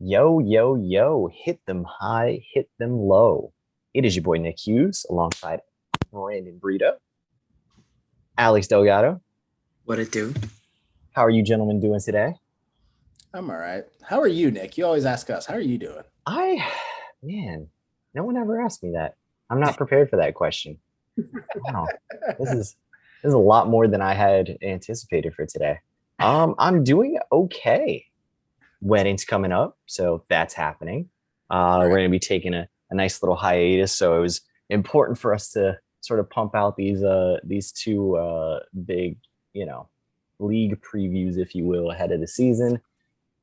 Yo, yo, yo, hit them high, hit them low. It is your boy Nick Hughes alongside Brandon Brito, Alex Delgado. What it do? How are you gentlemen doing today? I'm all right. How are you, Nick? You always ask us. How are you doing? I, man, no one ever asked me that. I'm not prepared for that question. Wow, this is this is a lot more than I had anticipated for today. I'm doing okay. Wedding's coming up, so that's happening. We're Right. going to be taking a nice little hiatus, so it was important for us to sort of pump out these two big, you know, league previews, if you will, ahead of the season.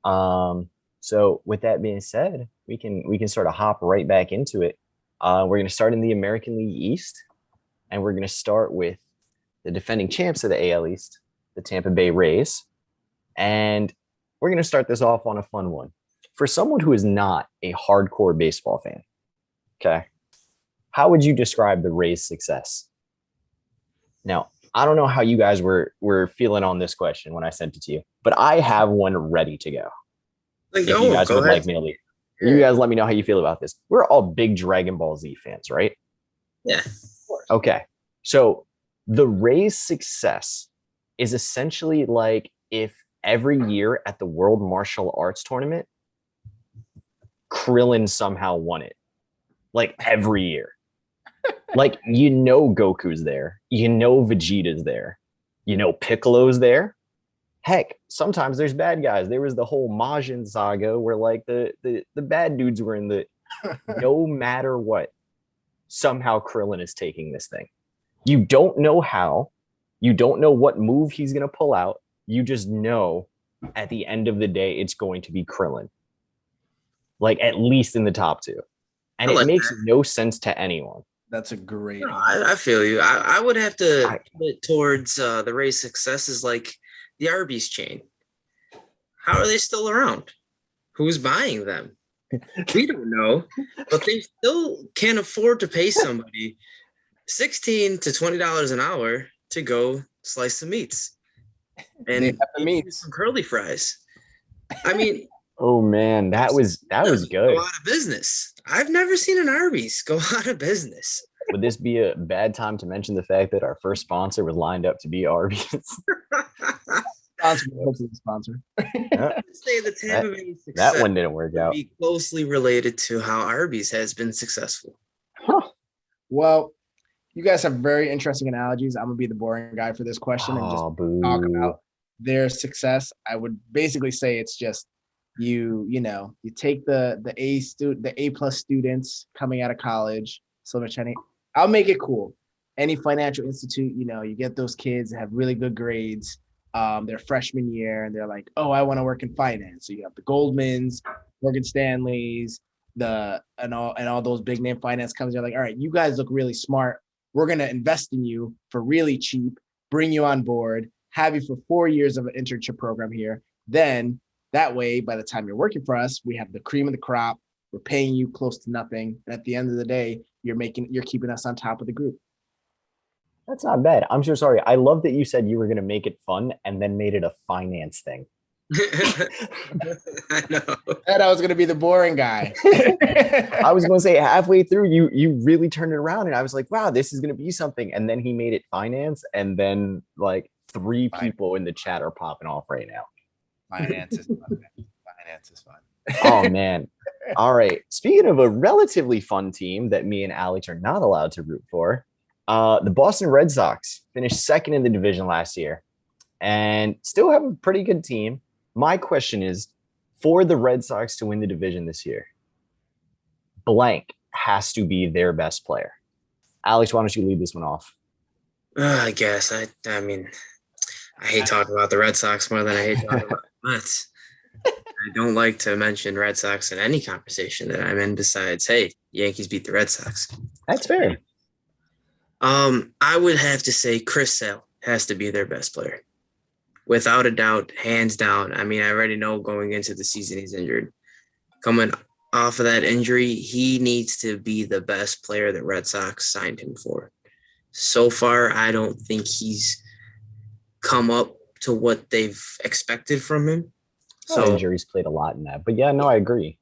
So with that being said, we can sort of hop right back into it. We're going to start in the American League East, and we're going to start with the defending champs of the AL East, the Tampa Bay Rays, and we're going to start this off on a fun one. For someone who is not a hardcore baseball fan, okay, how would you describe the Rays' success? Now, I don't know how you guys were feeling on this question when I sent it to you, but I have one ready to go. Like, If you oh, guys go would like ahead. me to lead, you Yeah. guys let me know how you feel about this. We're all big Dragon Ball Z fans, right? Yeah. Okay, so the Rays' success is essentially like if every year at the World Martial Arts Tournament, Krillin somehow won it. Like every year. Like Goku's there. Vegeta's there. Piccolo's there. Heck, sometimes there's bad guys. There was the whole Majin saga where like the bad dudes were in the no matter what, somehow Krillin is taking this thing. You don't know how, you don't know what move he's gonna pull out. You just know at the end of the day it's going to be Krillin. Like at least in the top two. And I it like makes that. no sense to anyone. That's a great No, answer. I feel you. I would have to I, put it towards the Rays' success is like the Arby's chain. How are they still around? Who's buying them? We don't know, but they still can't afford to pay somebody $16 to $20 an hour to go slice some meats They and have the give you meats. some curly fries. I mean, oh man, that was go good. out of business. I've never seen an Arby's go out of business. Would this be a bad time to mention the fact that our first sponsor was lined up to be Arby's? Sponsor, hopefully sponsor. Yep, Say the that Tampa Bay that success one didn't work would out. be closely related to how Arby's has been successful. Huh. Well, you guys have very interesting analogies. I'm gonna be the boring guy for this question and just Oh, talk boo. about their success. I would basically say it's just you take the A plus students coming out of college, Silver Cheney. I'll make it cool. Any financial institute, you get those kids that have really good grades, their freshman year, and they're like, oh, I want to work in finance. So you have the Goldmans, Morgan Stanleys, and all those big name finance companies. They're like, all right, you guys look really smart. We're gonna invest in you for really cheap, bring you on board, have you for 4 years of an internship program here. Then that way, by the time you're working for us, we have the cream of the crop. We're paying you close to nothing. And at the end of the day, you're keeping us on top of the group. That's not bad. I'm so sorry. I love that you said you were going to make it fun and then made it a finance thing. I know. And I was gonna be the boring guy. I was going to say halfway through, you really turned it around, and I was like, wow, this is going to be something. And then he made it finance, and then like three people in the chat are popping off right now. Finance is fun. Finance is fun. Oh man. All right. Speaking of a relatively fun team that me and Alex are not allowed to root for, the Boston Red Sox finished second in the division last year and still have a pretty good team. My question is, for the Red Sox to win the division this year, blank has to be their best player. Alex, why don't you lead this one off? I guess. I mean, I hate talking about the Red Sox more than I hate talking about the Mets. I don't like to mention Red Sox in any conversation that I'm in besides, hey, Yankees beat the Red Sox. That's fair. I would have to say Chris Sale has to be their best player. Without a doubt, hands down. I mean, I already know going into the season he's injured. Coming off of that injury, he needs to be the best player that Red Sox signed him for. So far, I don't think he's come up to what they've expected from him. So injuries played a lot in that. But yeah, no, I agree.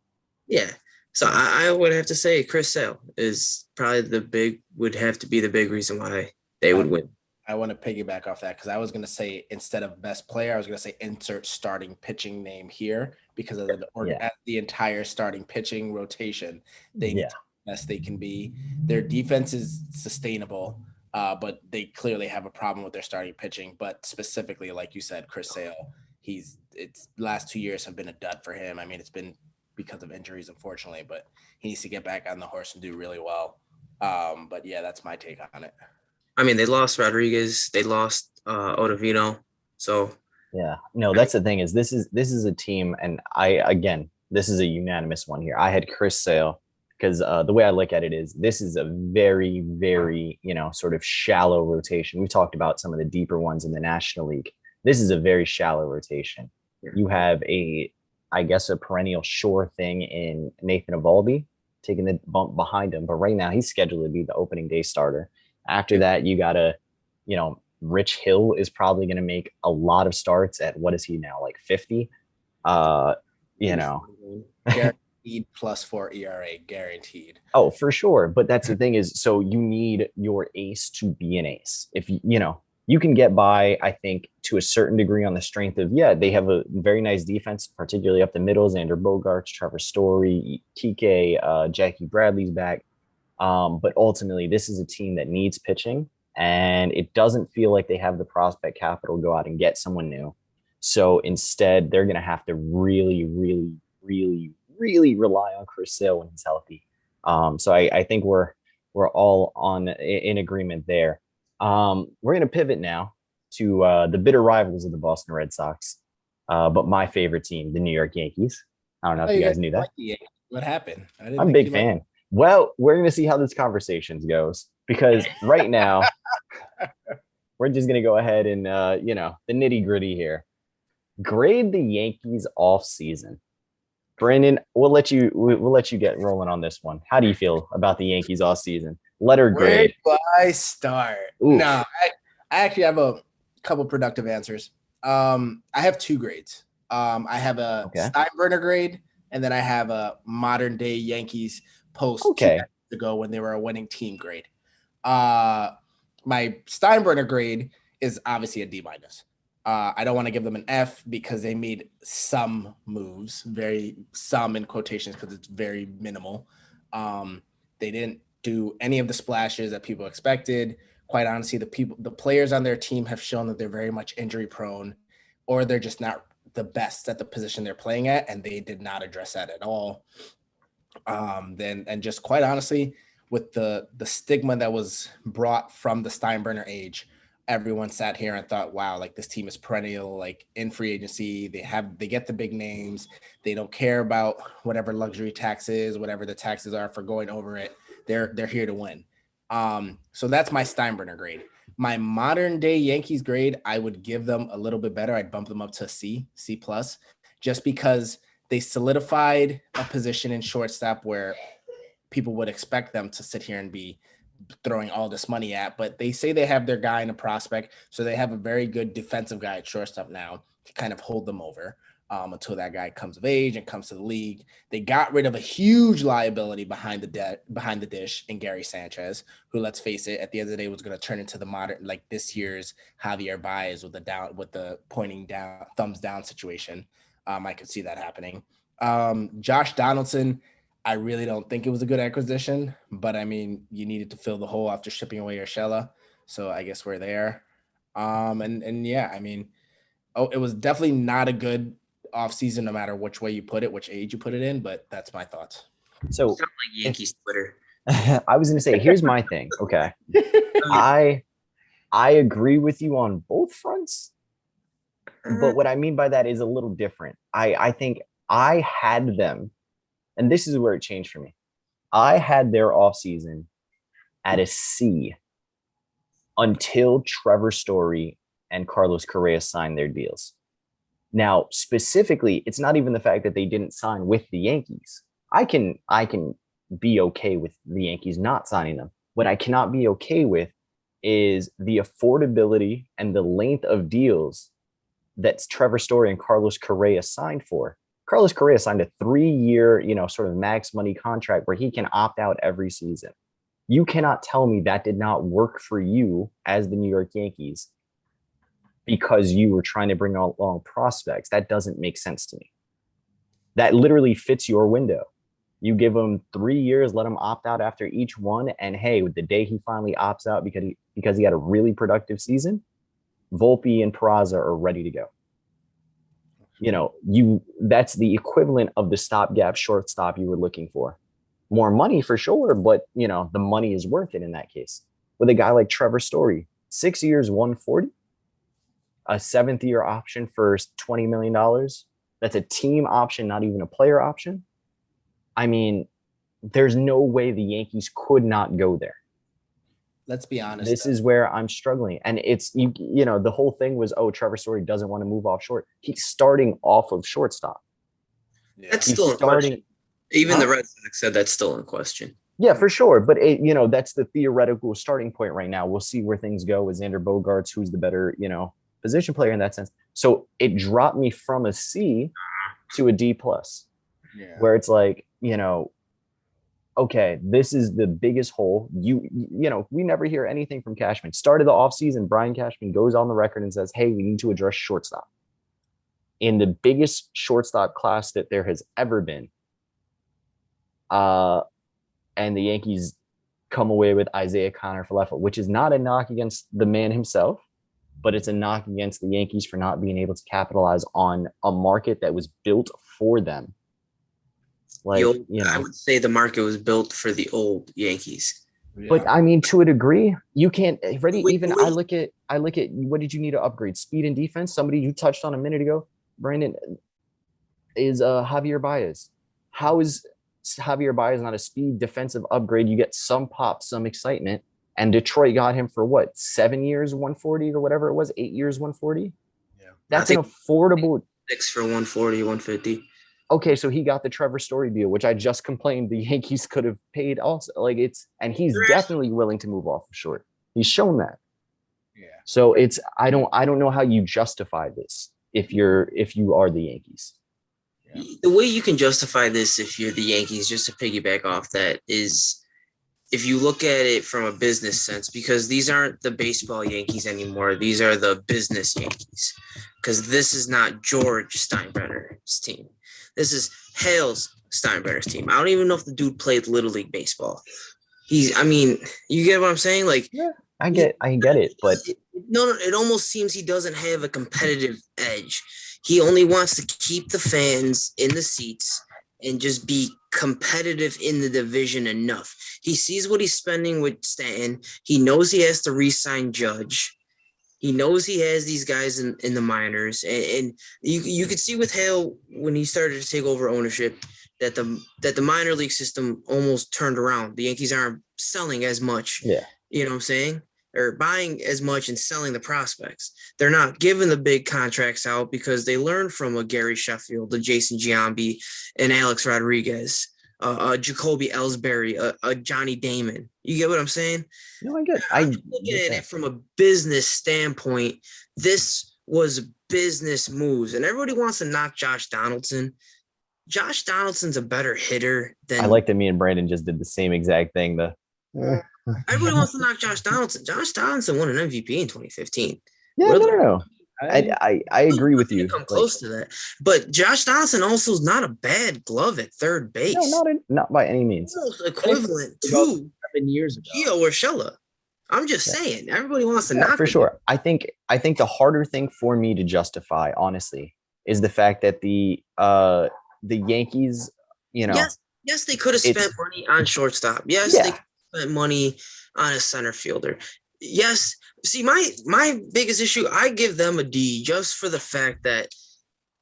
yeah. So I would have to say Chris Sale is probably would have to be the big reason why they would win. I want to piggyback off that because I was going to say instead of best player, I was going to say insert starting pitching name here because of the entire starting pitching rotation. They need to be the best they can be. Their defense is sustainable, but they clearly have a problem with their starting pitching. But specifically, like you said, Chris Sale, it's last 2 years have been a dud for him. I mean, it's been because of injuries, unfortunately, but he needs to get back on the horse and do really well. But yeah, that's my take on it. I mean, they lost Rodriguez, they lost Ottavino, so yeah, no, that's the thing is this is a team, and this is a unanimous one here. I had Chris Sale because the way I look at it is this is a very, very sort of shallow rotation. We talked about some of the deeper ones in the National League. This is a very shallow rotation. You have I guess a perennial sure thing in Nathan Eovaldi taking the bump behind him, but right now he's scheduled to be the opening day starter. After that, you got to, Rich Hill is probably going to make a lot of starts at what is he now, like 50? Guaranteed +4 ERA, guaranteed. Oh, for sure. But that's the thing is, so you need your ace to be an ace. If you can get by, I think, to a certain degree on the strength of, they have a very nice defense, particularly up the middle. Xander Bogaerts, Trevor Story, Kike, Jackie Bradley's back. But ultimately, this is a team that needs pitching, and it doesn't feel like they have the prospect capital to go out and get someone new. So instead, they're going to have to really, really, really, really rely on Chris Sale when he's healthy. So I think we're all in agreement there. We're going to pivot now to the bitter rivals of the Boston Red Sox, but my favorite team, the New York Yankees. I don't know if you guys knew that. What happened? I'm a big fan. Well, we're going to see how this conversation goes because right now we're just going to go ahead and, the nitty gritty here. Grade the Yankees off season. Brandon, we'll let you get rolling on this one. How do you feel about the Yankees off season? Letter grade. Where do I start? Oof. No, I actually have a couple productive answers. I have 2 grades. I have a Steinbrenner grade, and then I have a modern day Yankees post 2 years ago when they were a winning team grade. My Steinbrenner grade is obviously a D-. I don't want to give them an F because they made some moves, some in quotations because it's very minimal. They didn't do any of the splashes that people expected. Quite honestly, the players on their team have shown that they're very much injury prone, or they're just not the best at the position they're playing at, and they did not address that at all. And just quite honestly, with the stigma that was brought from the Steinbrenner age, everyone sat here and thought, wow, like this team is perennial, like in free agency, they get the big names. They don't care about whatever luxury taxes, whatever the taxes are for going over it. They're here to win. So that's my Steinbrenner grade. My modern day Yankees grade, I would give them a little bit better. I'd bump them up to C+, just because they solidified a position in shortstop where people would expect them to sit here and be throwing all this money at, but they say they have their guy in a prospect. So they have a very good defensive guy at shortstop now to kind of hold them over until that guy comes of age and comes to the league. They got rid of a huge liability behind the dish in Gary Sanchez, who, let's face it, at the end of the day was going to turn into the modern, like this year's Javier Baez with the pointing down, thumbs down situation. I could see that happening. Josh Donaldson, I really don't think it was a good acquisition, but I mean, you needed to fill the hole after shipping away Urshela. So I guess we're there. And yeah, I mean, it was definitely not a good offseason, no matter which way you put it, which age you put it in, but that's my thoughts. So like Yankees Twitter. I was going to say, here's my thing. Okay. I agree with you on both fronts, but what I mean by that is a little different. I think I had them, and this is where it changed for me. I had their offseason at a C until Trevor Story and Carlos Correa signed their deals. Now, specifically, it's not even the fact that they didn't sign with the Yankees. I can be okay with the Yankees not signing them. What I cannot be okay with is the affordability and the length of deals that's Trevor Story and Carlos Correa signed for. Carlos Correa signed a 3-year, sort of max money contract where he can opt out every season. You cannot tell me that did not work for you as the New York Yankees because you were trying to bring along prospects. That doesn't make sense to me. That literally fits your window. You give him 3 years, let him opt out after each one, and hey, the day he finally opts out because he had a really productive season, Volpe and Peraza are ready to go. That's the equivalent of the stopgap shortstop you were looking for. More money for sure, but the money is worth it in that case. With a guy like Trevor Story, 6 years, 140, a 7th-year option for $20 million. That's a team option, not even a player option. I mean, there's no way the Yankees could not go there. Let's be honest. This is where I'm struggling. And it's, the whole thing was, Trevor Story doesn't want to move off short. He's starting off of shortstop. Yeah. That's still in question. Even the Red Sox said that's still in question. Yeah, for sure. But, that's the theoretical starting point right now. We'll see where things go with Xander Bogaerts, who's the better, position player in that sense. So it dropped me from a C to a D+, where it's like, okay, this is the biggest hole. We never hear anything from Cashman. Started the offseason, Brian Cashman goes on the record and says, hey, we need to address shortstop. In the biggest shortstop class that there has ever been. And the Yankees come away with Isaiah Kiner-Falefa, which is not a knock against the man himself, but it's a knock against the Yankees for not being able to capitalize on a market that was built for them. I would say the market was built for the old Yankees. Yeah. But I mean, to a degree, you can't. I look at what did you need to upgrade? Speed and defense. Somebody you touched on a minute ago, Brandon, is Javier Baez. How is Javier Baez not a speed defensive upgrade? You get some pop, some excitement, and Detroit got him for what, 7 years, 140 or whatever it was, 8 years, 140. Yeah, that's an affordable 6 for 140, 150. Okay, so he got the Trevor Story deal, which I just complained the Yankees could have paid also. And he's definitely willing to move off of short. He's shown that. Yeah. So I don't know how you justify this if you are the Yankees. Yeah. The way you can justify this if you're the Yankees, just to piggyback off that, is if you look at it from a business sense, because these aren't the baseball Yankees anymore. These are the business Yankees, because this is not George Steinbrenner's team. This is Hale's Steinbrenner's team. I don't even know if the dude played Little League baseball. You get what I'm saying? Yeah, I get it, but no, it almost seems he doesn't have a competitive edge. He only wants to keep the fans in the seats and just be competitive in the division enough. He sees what he's spending with Stanton. He knows he has to re-sign Judge. He knows he has these guys in the minors, and you could see with Hale when he started to take over ownership that the minor league system almost turned around. The Yankees aren't selling as much, you know what I'm saying, or buying as much and selling the prospects. They're not giving the big contracts out because they learned from a Gary Sheffield, a Jason Giambi, and Alex Rodriguez, Jacoby Ellsbury, a Johnny Damon. You get what I'm saying? No, I get it. I'm looking at it from a business standpoint. This was business moves, and everybody wants to knock Josh Donaldson. Josh Donaldson's a better hitter than. I like that me and Brandon just did the same exact thing. Everybody wants to knock Josh Donaldson. Josh Donaldson won an MVP in 2015. Yeah, no. I agree with you. Come close to that, but Josh Donaldson also is not a bad glove at third base. No, not by any means. Almost equivalent to 7 years ago. Gio Urshela. I'm just saying, everybody wants to knock for sure. I think the harder thing for me to justify, honestly, is the fact that the Yankees, yes, they could have spent money on shortstop. Yes, they could have spent money on a center fielder. Yes. See, my biggest issue, I give them a D just for the fact that,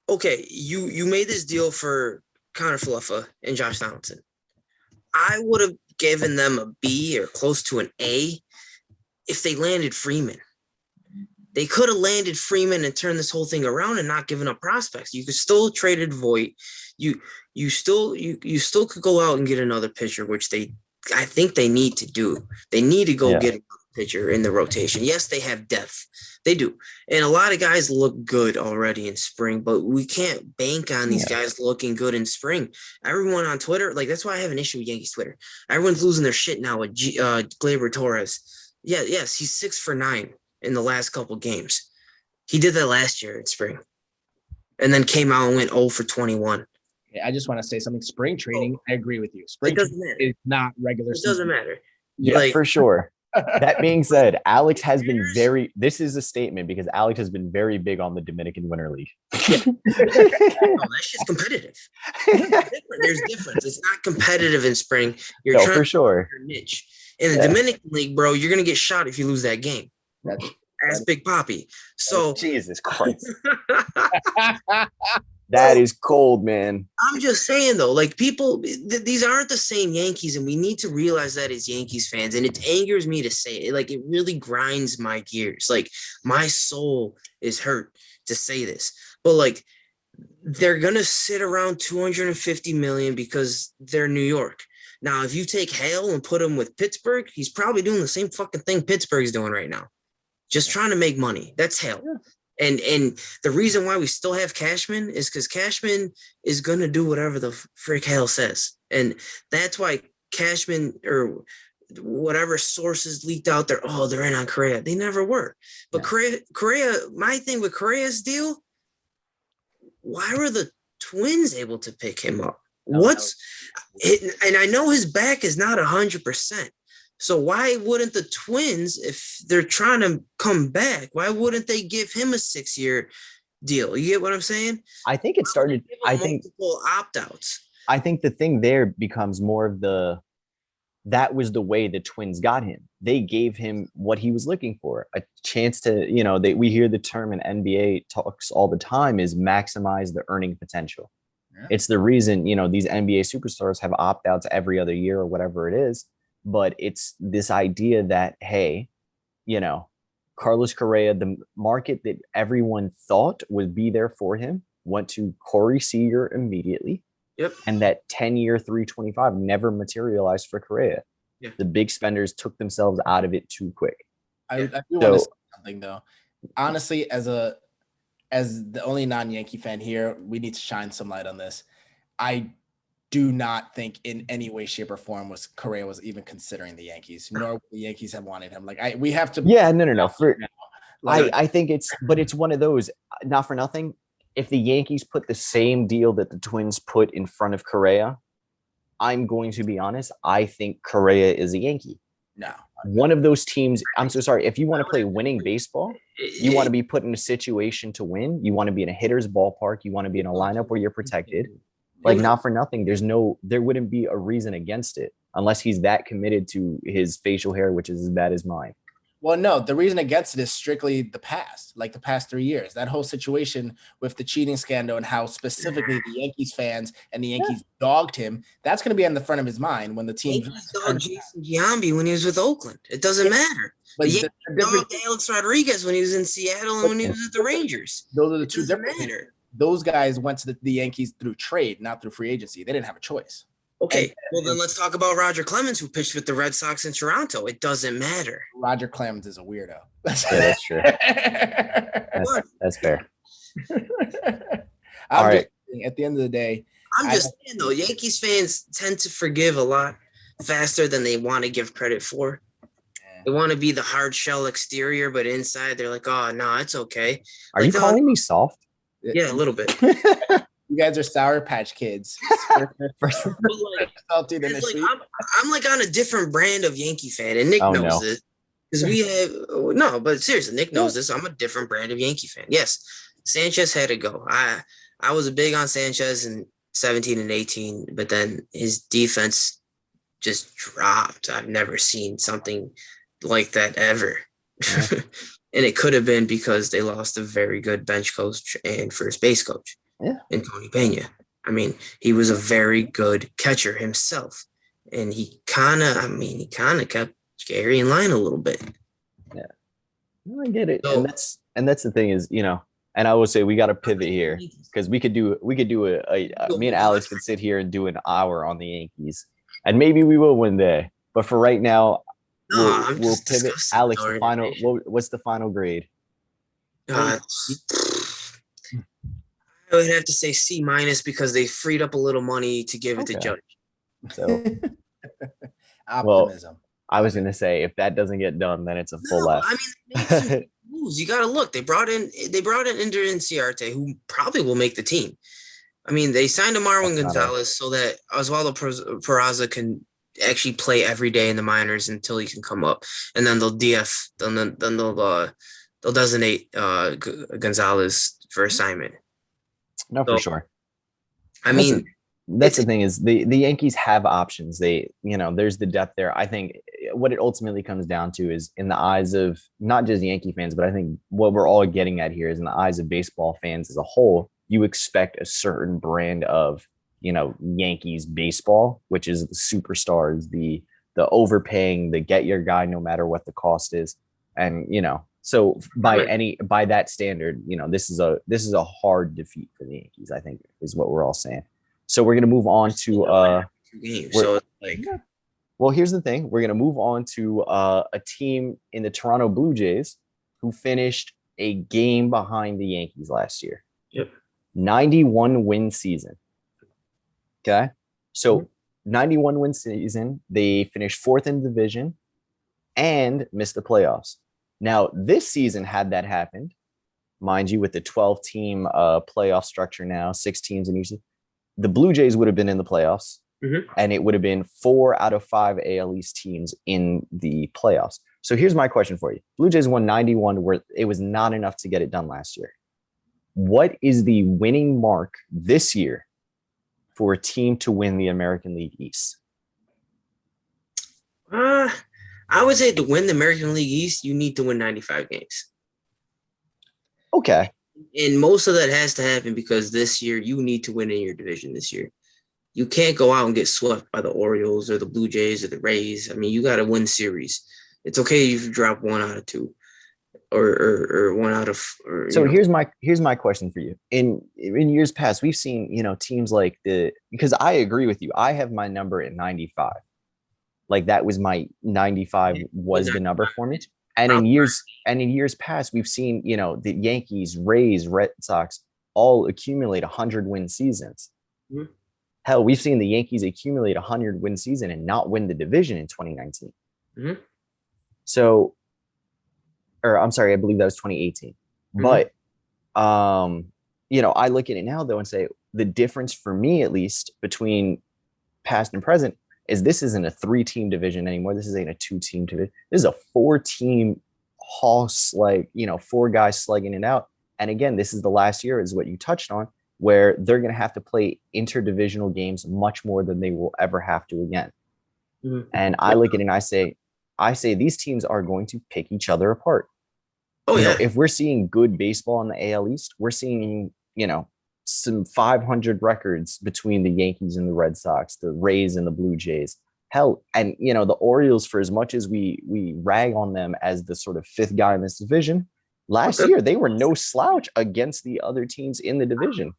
okay, you made this deal for Kiner-Falefa and Josh Donaldson. I would have given them a B or close to an A if they landed Freeman. They could have landed Freeman and turned this whole thing around and not given up prospects. You could still traded Voit. You still could go out and get another pitcher, which I think they need to do. They need to go get another pitcher in the rotation. Yes, they have depth. They do. And a lot of guys look good already in spring, but we can't bank on these guys looking good in spring. Everyone on Twitter, like that's why I have an issue with Yankees Twitter. Everyone's losing their shit now with Gleyber Torres. Yeah, yes, he's 6 for 9 in the last couple games. He did that last year in spring. And then came out and went 0 for 21. I just want to say something. Spring training, I agree with you. Spring doesn't matter. is not regular season. It doesn't matter. Yeah, like, for sure. That being said, Alex has been this is a statement because Alex has been very big on the Dominican Winter League. That shit's competitive. There's difference. It's not competitive in spring. You're trying for sure. Your niche. In the Dominican League, bro, you're going to get shot if you lose that game. That's Big Papi. So Jesus Christ. That is cold, man. I'm just saying, though, like people, these aren't the same Yankees, and we need to realize that as Yankees fans. And it angers me to say it. Like, it really grinds my gears. Like, my soul is hurt to say this. But, like, they're going to sit around $250 million because they're New York. Now, if you take Hale and put him with Pittsburgh, he's probably doing the same fucking thing Pittsburgh's doing right now. Just trying to make money. That's Hale. Yeah. And the reason why we still have Cashman is because Cashman is going to do whatever the frick Hale says. And that's why Cashman or whatever sources leaked out there, they're in on Correa. They never were. But Correa, my thing with Correa's deal, why were the Twins able to pick him up? And I know his back is not 100%. So why wouldn't the Twins, if they're trying to come back, why wouldn't they give him a 6-year deal? You get what I'm saying? I think it started. I think multiple opt-outs. I think the thing there becomes more of that was the way the Twins got him. They gave him what he was looking for, a chance to, we hear the term in NBA talks all the time is maximize the earning potential. Yeah. It's the reason, these NBA superstars have opt-outs every other year or whatever it is. But it's this idea that, hey, Carlos Correa, the market that everyone thought would be there for him, went to Corey Seager immediately. Yep. And that 10-year 325 never materialized for Correa. Yeah. The big spenders took themselves out of it too quick. I do want to say something, though. Honestly, as the only non-Yankee fan here, we need to shine some light on this. I do not think in any way, shape, or form Correa was even considering the Yankees, nor would the Yankees have wanted him. We have to. Yeah, no. I think it's one of those. Not for nothing. If the Yankees put the same deal that the Twins put in front of Correa, I'm going to be honest. I think Correa is a Yankee. No, one of those teams. I'm so sorry. If you want to play winning baseball, you want to be put in a situation to win. You want to be in a hitter's ballpark. You want to be in a lineup where you're protected. Like, not for nothing, there wouldn't be a reason against it unless he's that committed to his facial hair, which is as bad as mine. Well, no, the reason against it is strictly the past 3 years. That whole situation with the cheating scandal and how specifically the Yankees fans and the Yankees dogged him, that's going to be on the front of his mind when the team dogged Jason Giambi when he was with Oakland. It doesn't matter. But the Yankees dogged Alex Rodriguez when he was in Seattle and when he was at the Rangers. Those are the two different things. Those guys went to the Yankees through trade, not through free agency. They didn't have a choice. Okay, well then let's talk about Roger Clemens, who pitched with the Red Sox in Toronto. It doesn't matter. Roger Clemens is a weirdo. Yeah, that's true. That's fair. All right. At the end of the day, I'm just saying though, Yankees fans tend to forgive a lot faster than they want to give credit for. Yeah. They want to be the hard shell exterior, but inside they're like, "Oh no, it's okay." Are you calling me soft? Yeah, a little bit. You guys are Sour Patch Kids. I'm like on a different brand of Yankee fan, and Nick knows this. Because we have but seriously, Nick knows this. I'm a different brand of Yankee fan. Yes, Sanchez had to go. I was big on Sanchez in 17 and 18, but then his defense just dropped. I've never seen something like that ever. Yeah. And it could have been because they lost a very good bench coach and first base coach in Tony Pena. I mean, he was a very good catcher himself. And he kind of kept Gary in line a little bit. Yeah. I get it. So, and that's the thing is, and I will say we got to pivot here because we could do me and Alex could sit here and do an hour on the Yankees. And maybe we will one day. But for right now, I'm we'll just pivot. discussing Alex, the the final. organization. What's the final grade? Uh, I would have to say C minus because they freed up a little money to give it to Okay. Judge. So, well, Optimism. I was gonna say if that doesn't get done, then it's a full No, F. I mean they made some big moves. You got to look. They brought in Ender Inciarte, who probably will make the team. I mean, they signed a Marwin That's not Gonzalez so that Oswaldo Peraza can actually play every day in the minors until he can come up, and then they'll DF. Then they'll designate Gonzalez for assignment. No, So, for sure. I mean, That's the thing is the Yankees have options. There's the depth there. I think what it ultimately comes down to is in the eyes of not just Yankee fans, but I think what we're all getting at here is in the eyes of baseball fans as a whole, you expect a certain brand of, Yankees baseball, which is the superstars, the overpaying, the get your guy no matter what the cost is. And, so by that standard, this is a hard defeat for the Yankees, I think is what we're all saying. So we're gonna move on to games. So it's like, well, here's the thing. We're gonna move on to a team in the Toronto Blue Jays who finished a game behind the Yankees last year. Yep. 91 win season. Okay. So 91 win season, they finished fourth in the division and missed the playoffs. Now, this season, had that happened, mind you, with the 12-team playoff structure now, 6 teams in each, the Blue Jays would have been in the playoffs, and it would have been 4 out of 5 AL East teams in the playoffs. So here's my question for you. Blue Jays won 91, where it was not enough to get it done last year. What is the winning mark this year for a team to win the American League East? I would say to win the American League East, you need to win 95 games. Okay. And most of that has to happen because this year you need to win in your division this year. You can't go out and get swept by the Orioles or the Blue Jays or the Rays. I mean, you got to win series. It's okay if you drop 1 out of 2 or 1 out of. So here's my question for you. In years past, we've seen teams like because I agree with you. I have my number at 95. Like that was my 95 was the number for me. And in years past, we've seen, the Yankees, Rays, Red Sox all accumulate 100-win seasons. Mm-hmm. Hell, we've seen the Yankees accumulate 100-win season and not win the division in 2019. Mm-hmm. So, or I'm sorry, I believe that was 2018. Mm-hmm. But, I look at it now though and say the difference for me, at least between past and present, is this isn't a 3-team division anymore. This isn't a 2-team division. This is a 4-team hoss, 4 guys slugging it out. And again, this is the last year, is what you touched on, where they're going to have to play interdivisional games much more than they will ever have to again. Mm-hmm. And I look at it and I say these teams are going to pick each other apart. Oh, yeah. If we're seeing good baseball in the AL East, we're seeing, some 500 records between the Yankees and the Red Sox, the Rays and the Blue Jays. Hell, and the Orioles, for as much as we rag on them as the sort of 5th guy in this division, last year they were no slouch against the other teams in the division.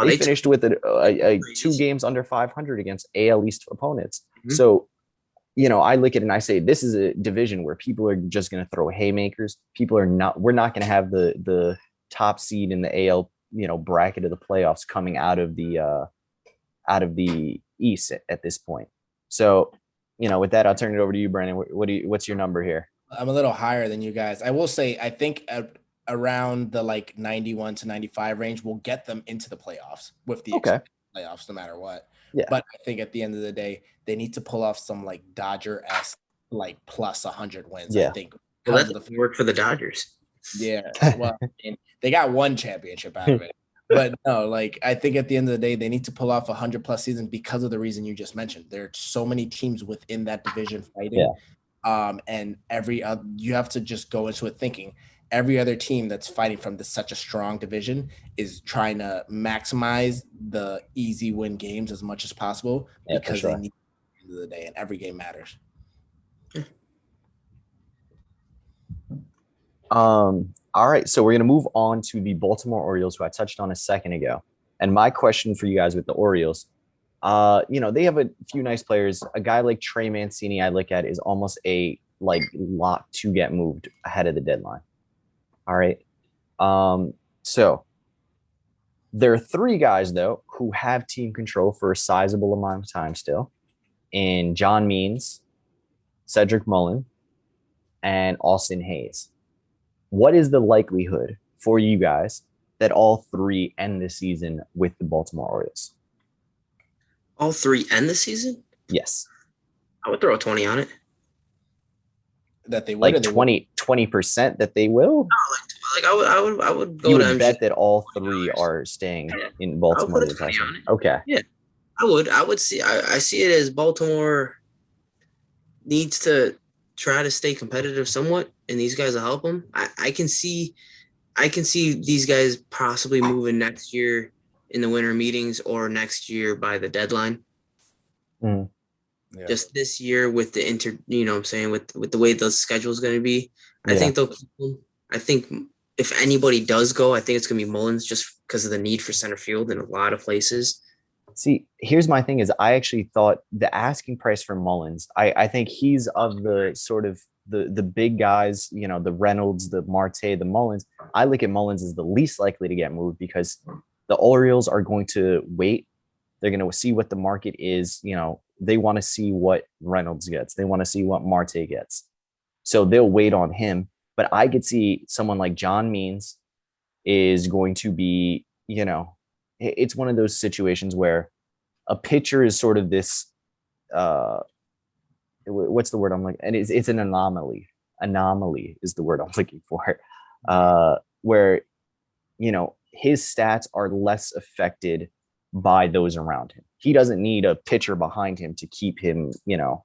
They finished with a 2 games under 500 against AL East opponents. Mm-hmm. So, I look at it and I say this is a division where people are just going to throw haymakers. We're not going to have the top seed in the AL bracket of the playoffs coming out of the East at this point. So, with that, I'll turn it over to you, Brandon. What's your number here? I'm a little higher than you guys. I will say, I think around the 91 to 95 range will get them into the playoffs with the playoffs, no matter what. Yeah. But I think at the end of the day, they need to pull off some Dodger-esque plus 100 wins. Yeah. I think. Well, that work for the Dodgers. Yeah. Well, they got 1 championship out of it. But no, I think at the end of the day, they need to pull off 100+ seasons because of the reason you just mentioned. There are so many teams within that division fighting. Yeah. And you have to just go into it thinking every other team that's fighting from such a strong division is trying to maximize the easy win games as much as possible because they need at the end of the day, and every game matters. All right, so we're going to move on to the Baltimore Orioles, who I touched on a second ago. And my question for you guys with the Orioles, they have a few nice players. A guy like Trey Mancini, I look at is almost a like locked to get moved ahead of the deadline. All right. So there are three guys though who have team control for a sizable amount of time still, in John Means, Cedric Mullen, and Austin Hayes. What is the likelihood for you guys that all three end the season with the Baltimore Orioles? All three end the season? Yes. I would throw a 20 on it. That they would, like or they 20% that they will. Like I would go You to would MG. bet that all three are staying in Baltimore. I would put a 20 on it. Okay. Yeah, I would see. I see it as Baltimore needs to try to stay competitive somewhat, and these guys will help them. I can see these guys possibly moving next year in the winter meetings or next year by the deadline. Mm. Yeah. Just this year with the what I'm saying, with the way the schedule is going to be, I think they'll keep them. I think if anybody does go, I think it's going to be Mullins, just because of the need for center field in a lot of places. See, here's my thing is I actually thought the asking price for Mullins, I think he's of the sort of the big guys, the Reynolds, the Marte, the Mullins. I look at Mullins as the least likely to get moved because the Orioles are going to wait. They're going to see what the market is. They want to see what Reynolds gets. They want to see what Marte gets. So they'll wait on him. But I could see someone like John Means is going to be, it's one of those situations where a pitcher is sort of this, what's the word I'm like, and it's an anomaly. Anomaly is the word I'm looking for, where, his stats are less affected by those around him. He doesn't need a pitcher behind him to keep him,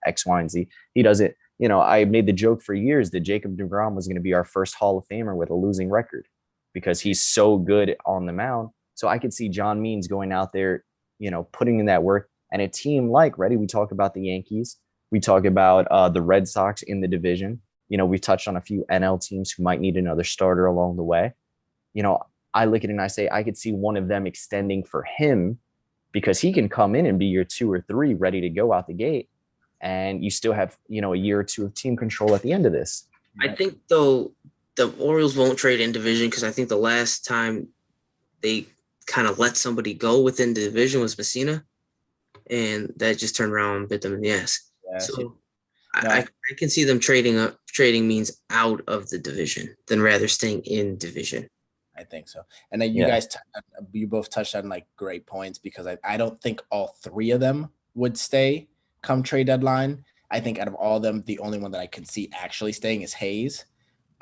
X, Y, and Z. He doesn't, I made the joke for years that Jacob deGrom was going to be our first Hall of Famer with a losing record because he's so good on the mound. So I could see John Means going out there, putting in that work. And a team like, we talk about the Yankees. We talk about the Red Sox in the division. We've touched on a few NL teams who might need another starter along the way. I look at it and I say, I could see one of them extending for him because he can come in and be your 2 or 3 ready to go out the gate. And you still have, a year or two of team control at the end of this. I think, though, the Orioles won't trade in division because I think the last time they kind of let somebody go within the division was Messina. And that just turned around and bit them in the ass. Yes. So I can see them trading Means out of the division than rather staying in division. I think so. And then you both touched on like great points because I don't think all three of them would stay come trade deadline. I think out of all of them, the only one that I can see actually staying is Hayes.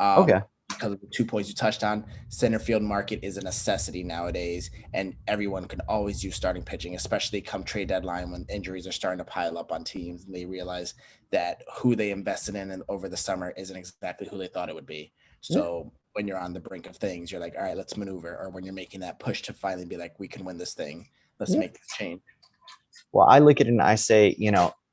Okay. Because of the 2 points you touched on, center field market is a necessity nowadays, and everyone can always use starting pitching, especially come trade deadline when injuries are starting to pile up on teams and they realize that who they invested in over the summer isn't exactly who they thought it would be. So when you're on the brink of things, you're like, all right, let's maneuver. Or when you're making that push to finally be like, we can win this thing. Let's make this change. Well, I look at it and I say,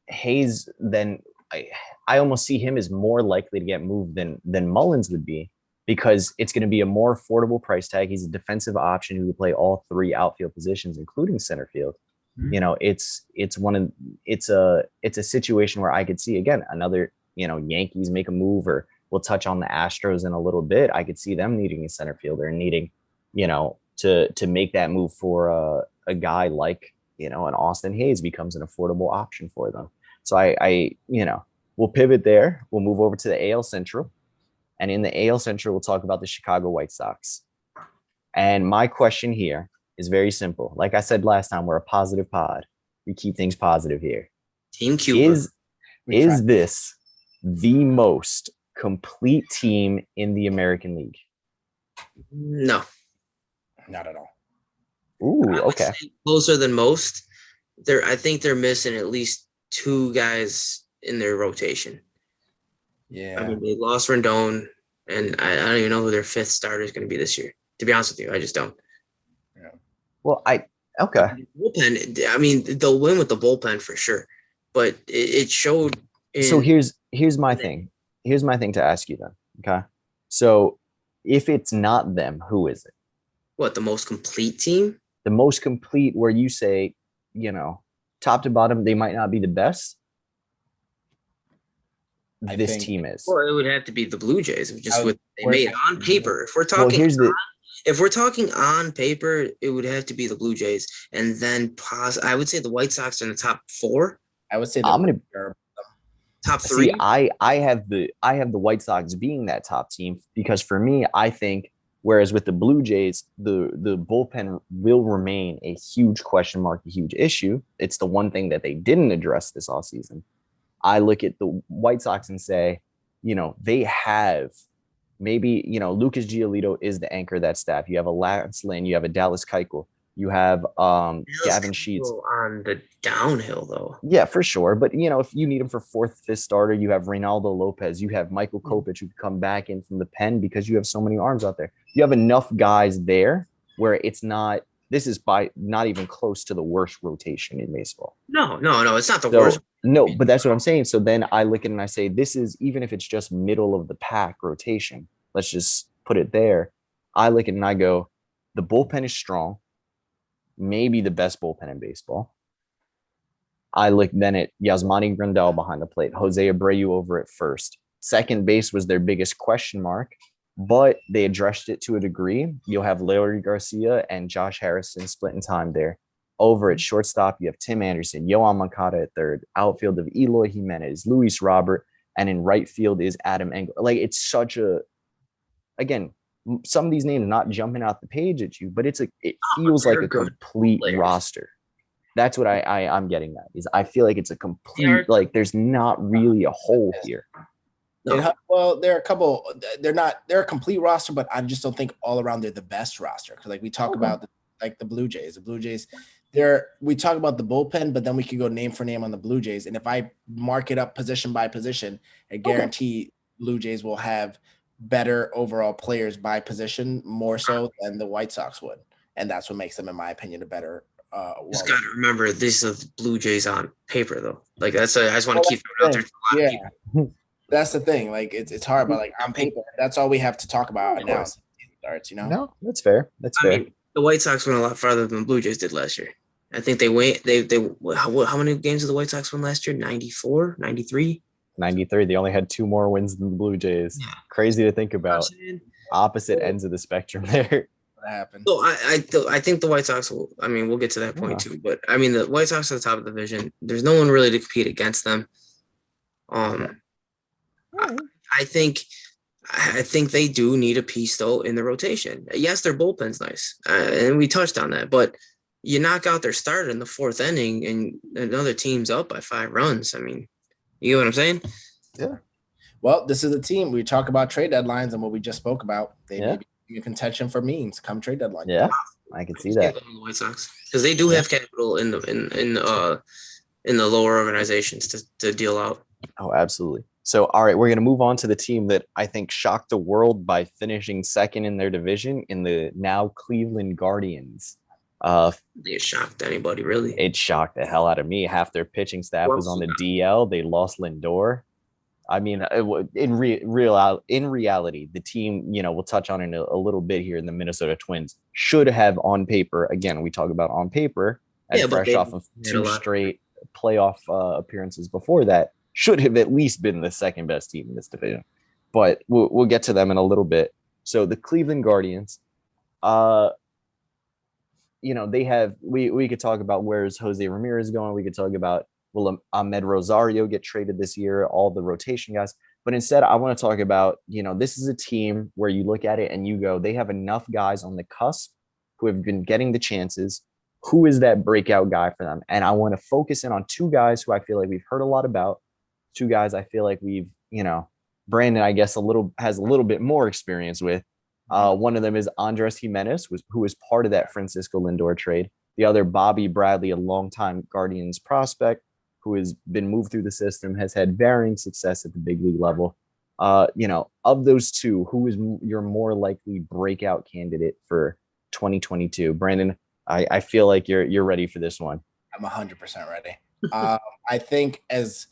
Hayes, then I almost see him as more likely to get moved than Mullins would be because it's going to be a more affordable price tag. He's a defensive option who would play all 3 outfield positions, including center field. Mm-hmm. It's a situation where I could see again another, Yankees make a move, or we'll touch on the Astros in a little bit. I could see them needing a center fielder and needing, to make that move for a guy like, an Austin Hayes becomes an affordable option for them. So I we'll pivot there. We'll move over to the AL Central. And in the AL Central, we'll talk about the Chicago White Sox. And my question here is very simple. Like I said last time, we're a positive pod. We keep things positive here. Team Cuba. Is this the most complete team in the American League? No. Not at all. Ooh, okay. Closer than most. I think they're missing at least 2 guys in their rotation. Yeah. I mean, they lost Rendon, and I don't even know who their 5th starter is going to be this year. To be honest with you, I just don't. Yeah. Well, okay. Bullpen, I mean, they'll win with the bullpen for sure, but it showed. So here's my thing. Here's my thing to ask you then. Okay. So if it's not them, who is it? What, the most complete team? The most complete, where you say, top to bottom, they might not be the best. this think- team is. Well, it would have to be the Blue Jays, just I with was they made working- on paper. If we're Well, talking, here's the if we're talking on paper, it would have to be the Blue Jays, and then I would say the White Sox are in the top 4, I would say I'm gonna top 3. see. I have the White Sox being that top team because for me, I think whereas with the Blue Jays, the bullpen will remain a huge question mark, a huge issue. It's the one thing that they didn't address this offseason. I look at the White Sox and say, they have maybe, Lucas Giolito is the anchor of that staff. You have a Lance Lynn, you have a Dallas Keuchel, you have Gavin Sheets on the downhill though. Yeah, for sure. But if you need him for fourth, fifth starter, you have Reynaldo Lopez, you have Michael Kopech who can come back in from the pen because you have so many arms out there. You have enough guys there where it's not. This is by not even close to the worst rotation in baseball. No, it's not the worst. No, but that's what I'm saying. So then I look at it and I say, this is even if it's just middle of the pack rotation. Let's just put it there. I look at it and I go, the bullpen is strong, maybe the best bullpen in baseball. I look then at Yasmani Grandal behind the plate, Jose Abreu over at first. Second base was their biggest question mark, but they addressed it to a degree. You'll have Larry Garcia and Josh Harrison splitting time there. Over at shortstop, you have Tim Anderson, Yohan Moncada at third, outfield of Eloy Jimenez, Luis Robert, and in right field is Adam Engel. Like it's such a, again, some of these names not jumping out the page at you, but it feels like a complete roster. That's what I'm getting at is I feel like it's a complete, like there's not really a hole here. No. Well, there are a couple. They're a complete roster, but I just don't think all around they're the best roster. Because like we talk about the Blue Jays. The Blue Jays, we talk about the bullpen, but then we could go name for name on the Blue Jays. And if I mark it up position by position, I guarantee Blue Jays will have better overall players by position more so than the White Sox would. And that's what makes them, in my opinion, a better. Just got to remember, this is the Blue Jays on paper, though. Like I just want to keep it out there. To a lot of people. That's the thing. Like it's hard, but like on paper, that's all we have to talk about now. Starts, No, that's fair. That's fair. I mean, the White Sox went a lot farther than the Blue Jays did last year. I think they went. How many games did the White Sox win last year? 94, 93? 93. They only had 2 more wins than the Blue Jays. Yeah. Crazy to think about. Opposite ends of the spectrum there. What happened? So I think the White Sox will. I mean, we'll get to that point too. But I mean, the White Sox are the top of the division. There's no one really to compete against them. I think they do need a piece though in the rotation. Yes, their bullpen's nice, and we touched on that. But you knock out their starter in the 4th inning, and another team's up by 5 runs. I mean, you know what I'm saying? Yeah. Well, this is a team. We talk about trade deadlines and what we just spoke about. They may be in contention for means come trade deadline. Yeah, I can see that. The White Sox, because they do have capital in the lower organizations to deal out. Oh, absolutely. So, all right, we're going to move on to the team that I think shocked the world by finishing second in their division in the now Cleveland Guardians. It shocked anybody, really. It shocked the hell out of me. Half their pitching staff was on the DL. They lost Lindor. I mean, in reality, the team, we'll touch on it a little bit here in the Minnesota Twins, should have on paper, again, we talk about on paper, as fresh off of 2 straight playoff appearances before that, should have at least been the second best team in this division. But we'll get to them in a little bit. So the Cleveland Guardians, they have, we could talk about where's Jose Ramirez going. We could talk about, will Ahmed Rosario get traded this year, all the rotation guys. But instead, I want to talk about, this is a team where you look at it and you go, they have enough guys on the cusp who have been getting the chances. Who is that breakout guy for them? And I want to focus in on 2 guys who I feel like we've heard a lot about. 2 guys I feel like we've, Brandon, I guess, has a little bit more experience with. One of them is Andres Jimenez, who was part of that Francisco Lindor trade. The other, Bobby Bradley, a longtime Guardians prospect who has been moved through the system, has had varying success at the big league level. Of those 2, who is your more likely breakout candidate for 2022? Brandon, I feel like you're ready for this one. I'm 100% ready. I think as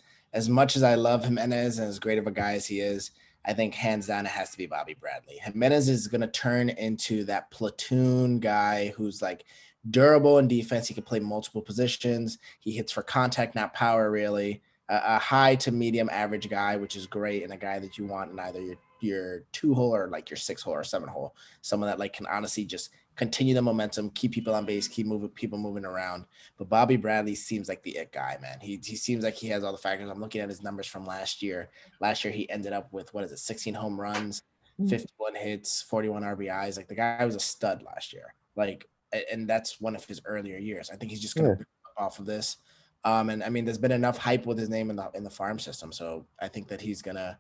much as I love Jimenez and as great of a guy as he is, I think hands down it has to be Bobby Bradley. Jimenez is going to turn into that platoon guy who's like durable in defense. He can play multiple positions. He hits for contact, not power, really. a high to medium average guy, which is great, and a guy that you want in either your 2-hole or like your 6-hole or 7-hole. Someone that like can honestly just continue the momentum, keep people on base, keep people moving around. But Bobby Bradley seems like the it guy, man. He seems like he has all the factors. I'm looking at his numbers from last year. Last year he ended up with 16 home runs, 51 hits, 41 RBIs. Like the guy was a stud last year. Like, and that's one of his earlier years. I think he's just gonna build off of this. And I mean, there's been enough hype with his name in the farm system, so I think that he's gonna,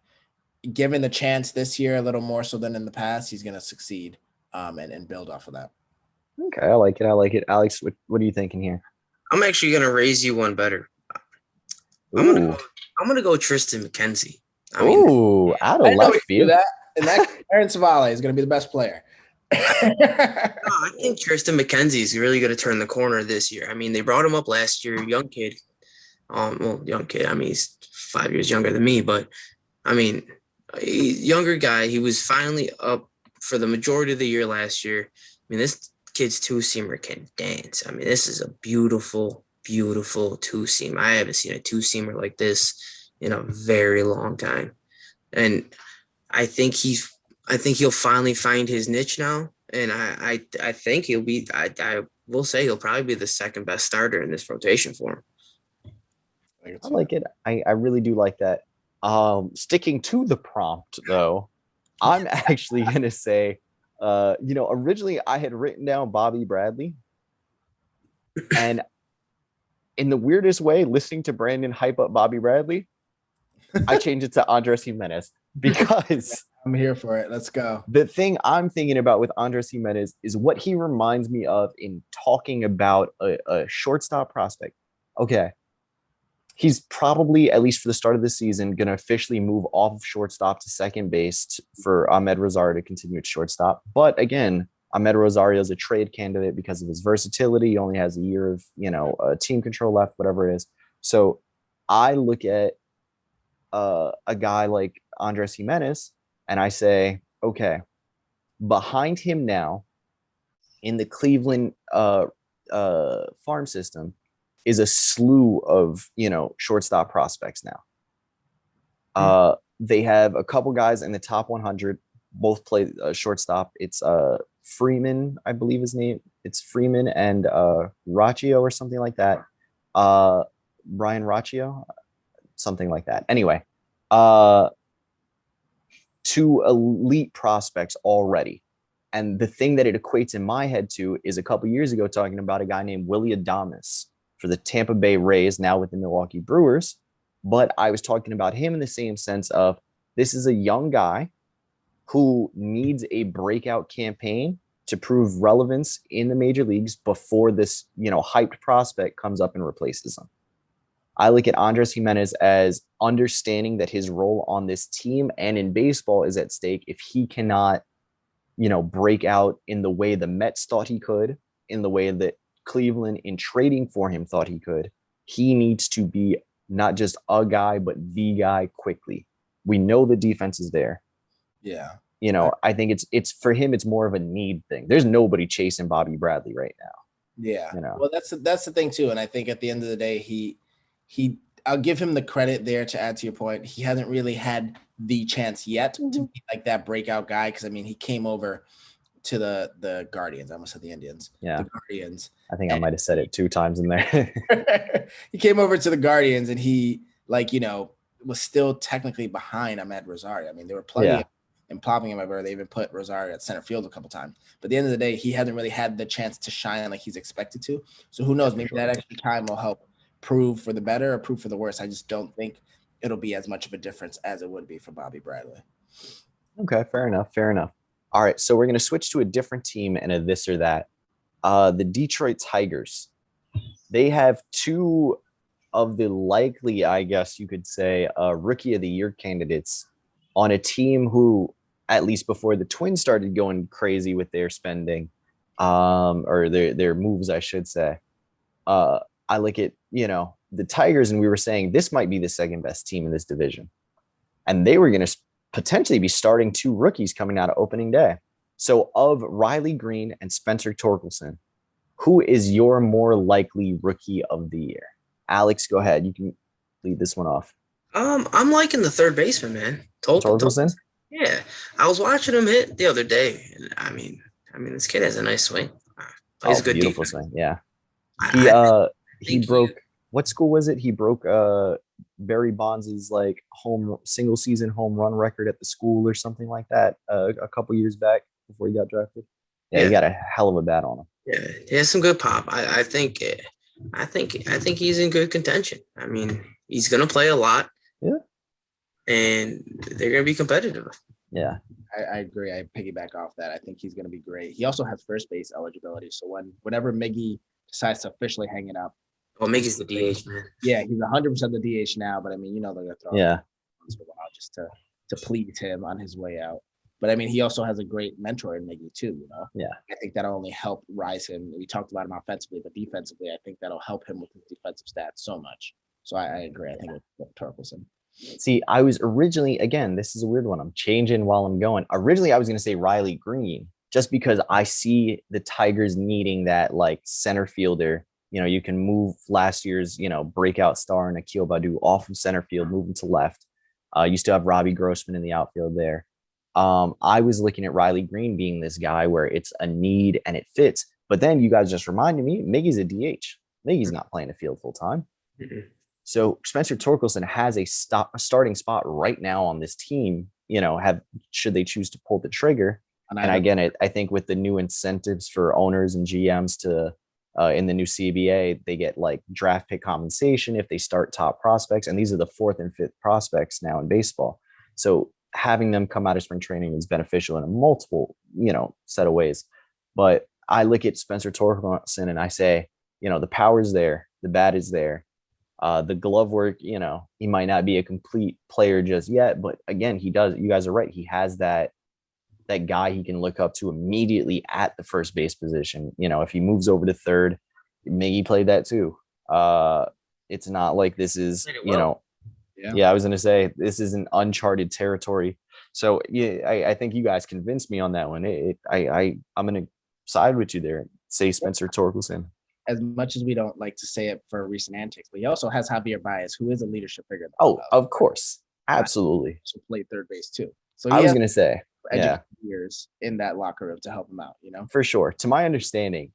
given the chance this year a little more so than in the past, he's gonna succeed, and build off of that. Okay, I like it. I like it. Alex, what are you thinking here? I'm actually gonna raise you one better. I'm gonna go Tristan McKenzie. Out of left field. That, and that Aaron Savale is gonna be the best player. I think Tristan McKenzie is really going to turn the corner this year. I mean, they brought him up last year, young kid. Young kid. I mean, he's 5 years younger than me, but I mean, younger guy. He was finally up for the majority of the year last year. I mean, this kid's two-seamer can dance. I mean, this is a beautiful, beautiful two-seamer. I haven't seen a two-seamer like this in a very long time, and I think he'll finally find his niche now, and I think he'll be. I will say he'll probably be the second best starter in this rotation for him. I like it. I really do like that. Sticking to the prompt though, I'm actually gonna say, originally I had written down Bobby Bradley, and in the weirdest way, listening to Brandon hype up Bobby Bradley, I changed it to Andres Jimenez because I'm here for it. Let's go. The thing I'm thinking about with Andres Jimenez is what he reminds me of in talking about a shortstop prospect. Okay. He's probably, at least for the start of the season, going to officially move off of shortstop to second base for Ahmed Rosario to continue at shortstop. But again, Ahmed Rosario is a trade candidate because of his versatility. He only has a year of, team control left, whatever it is. So I look at a guy like Andres Jimenez and I say, okay, behind him now in the Cleveland farm system is a slew of, shortstop prospects now. They have a couple guys in the top 100, both play shortstop. It's Freeman, I believe his name. It's Freeman and Raccio or something like that. Brian Raccio, something like that. Anyway, two elite prospects already. And the thing that it equates in my head to is a couple years ago talking about a guy named Willie Adames for the Tampa Bay Rays, now with the Milwaukee Brewers. But I was talking about him in the same sense of this is a young guy who needs a breakout campaign to prove relevance in the major leagues before this, hyped prospect comes up and replaces him. I look at Andres Jimenez as understanding that his role on this team and in baseball is at stake if he cannot, break out in the way the Mets thought he could, in the way that Cleveland in trading for him thought he could. He needs to be not just a guy, but the guy quickly. We know the defense is there. Yeah. I think it's for him, it's more of a need thing. There's nobody chasing Bobby Bradley right now. Yeah. Well, that's the thing too. And I think at the end of the day, he I'll give him the credit there to add to your point. He hasn't really had the chance yet to be like that breakout guy. Cause I mean, he came over to the Guardians. I almost said the Indians. Yeah. The Guardians. I think I might have said it 2 times in there. He came over to the Guardians and he was still technically behind Ahmed Rosario. I mean, they were plugging him and plopping him everywhere. They even put Rosario at center field a couple times. But at the end of the day, he hasn't really had the chance to shine like he's expected to. So who knows? Maybe that extra time will help prove for the better or prove for the worse. I just don't think it'll be as much of a difference as it would be for Bobby Bradley. Okay, fair enough. All right, so we're going to switch to a different team and a this or that. The Detroit Tigers. They have 2 of the likely, I guess you could say, Rookie of the Year candidates on a team who, at least before the Twins started going crazy with their spending, or their moves, I should say, I look at, the Tigers, and we were saying this might be the second best team in this division. And they were going to potentially be starting 2 rookies coming out of opening day. So of Riley Green and Spencer Torkelson, who is your more likely Rookie of the Year? Alex, go ahead. You can lead this one off? I'm liking the third baseman, man. Torkelson? Yeah, I was watching him hit the other day, and I mean, this kid has a nice swing. Plays good Beautiful defense. swing. Yeah. I, I He think broke what school was it? He broke Barry Bonds's like single season home run record at the school or something like that a couple years back before he got drafted. Yeah, he got a hell of a bat on him. Yeah, he has some good pop. I think he's in good contention. I mean, he's gonna play a lot. Yeah. And they're gonna be competitive. Yeah. I agree. I piggyback off that. I think he's going to be great. He also has first base eligibility. So whenever Miggy decides to officially hang it up. Oh, Miggy's the DH, man. Yeah, he's 100% the DH now, but I mean, they're going to throw him once in a while just to please him on his way out. But I mean, he also has a great mentor in Miggy too, Yeah. I think that'll only help rise him. We talked about him offensively, but defensively, I think that'll help him with his defensive stats so much. So I agree. I think with Torkelson. See, I was originally, again, this is a weird one. I'm changing while I'm going. Originally, I was going to say Riley Green, just because I see the Tigers needing that like center fielder. You can move last year's, breakout star Nikhil Badu off of center field, move him to left. You still have Robbie Grossman in the outfield there. I was looking at Riley Green being this guy where it's a need and it fits. But then you guys just reminded me, Miggy's a DH. Miggy's not playing the field full time. Mm-hmm. So Spencer Torkelson has a starting spot right now on this team, should they choose to pull the trigger. And again, I think with the new incentives for owners and GMs to in the new CBA, they get like draft pick compensation if they start top prospects. And these are the 4th and 5th prospects now in baseball. So having them come out of spring training is beneficial in a multiple, set of ways. But I look at Spencer Torkelson and I say, the power's there, the bat is there. The glove work, he might not be a complete player just yet, but again, he does. You guys are right. He has that guy he can look up to immediately at the first base position. If he moves over to third, Miggy played that too. It's not like this is, I was going to say this is an uncharted territory. So yeah, I think you guys convinced me on that one. I'm going to side with you there and say Spencer Torkelson. As much as we don't like to say it for recent antics, but he also has Javier Baez, who is a leadership figure. Oh, of course. Absolutely. So played third base too. So I was going to say, years in that locker room to help him out, For sure. To my understanding,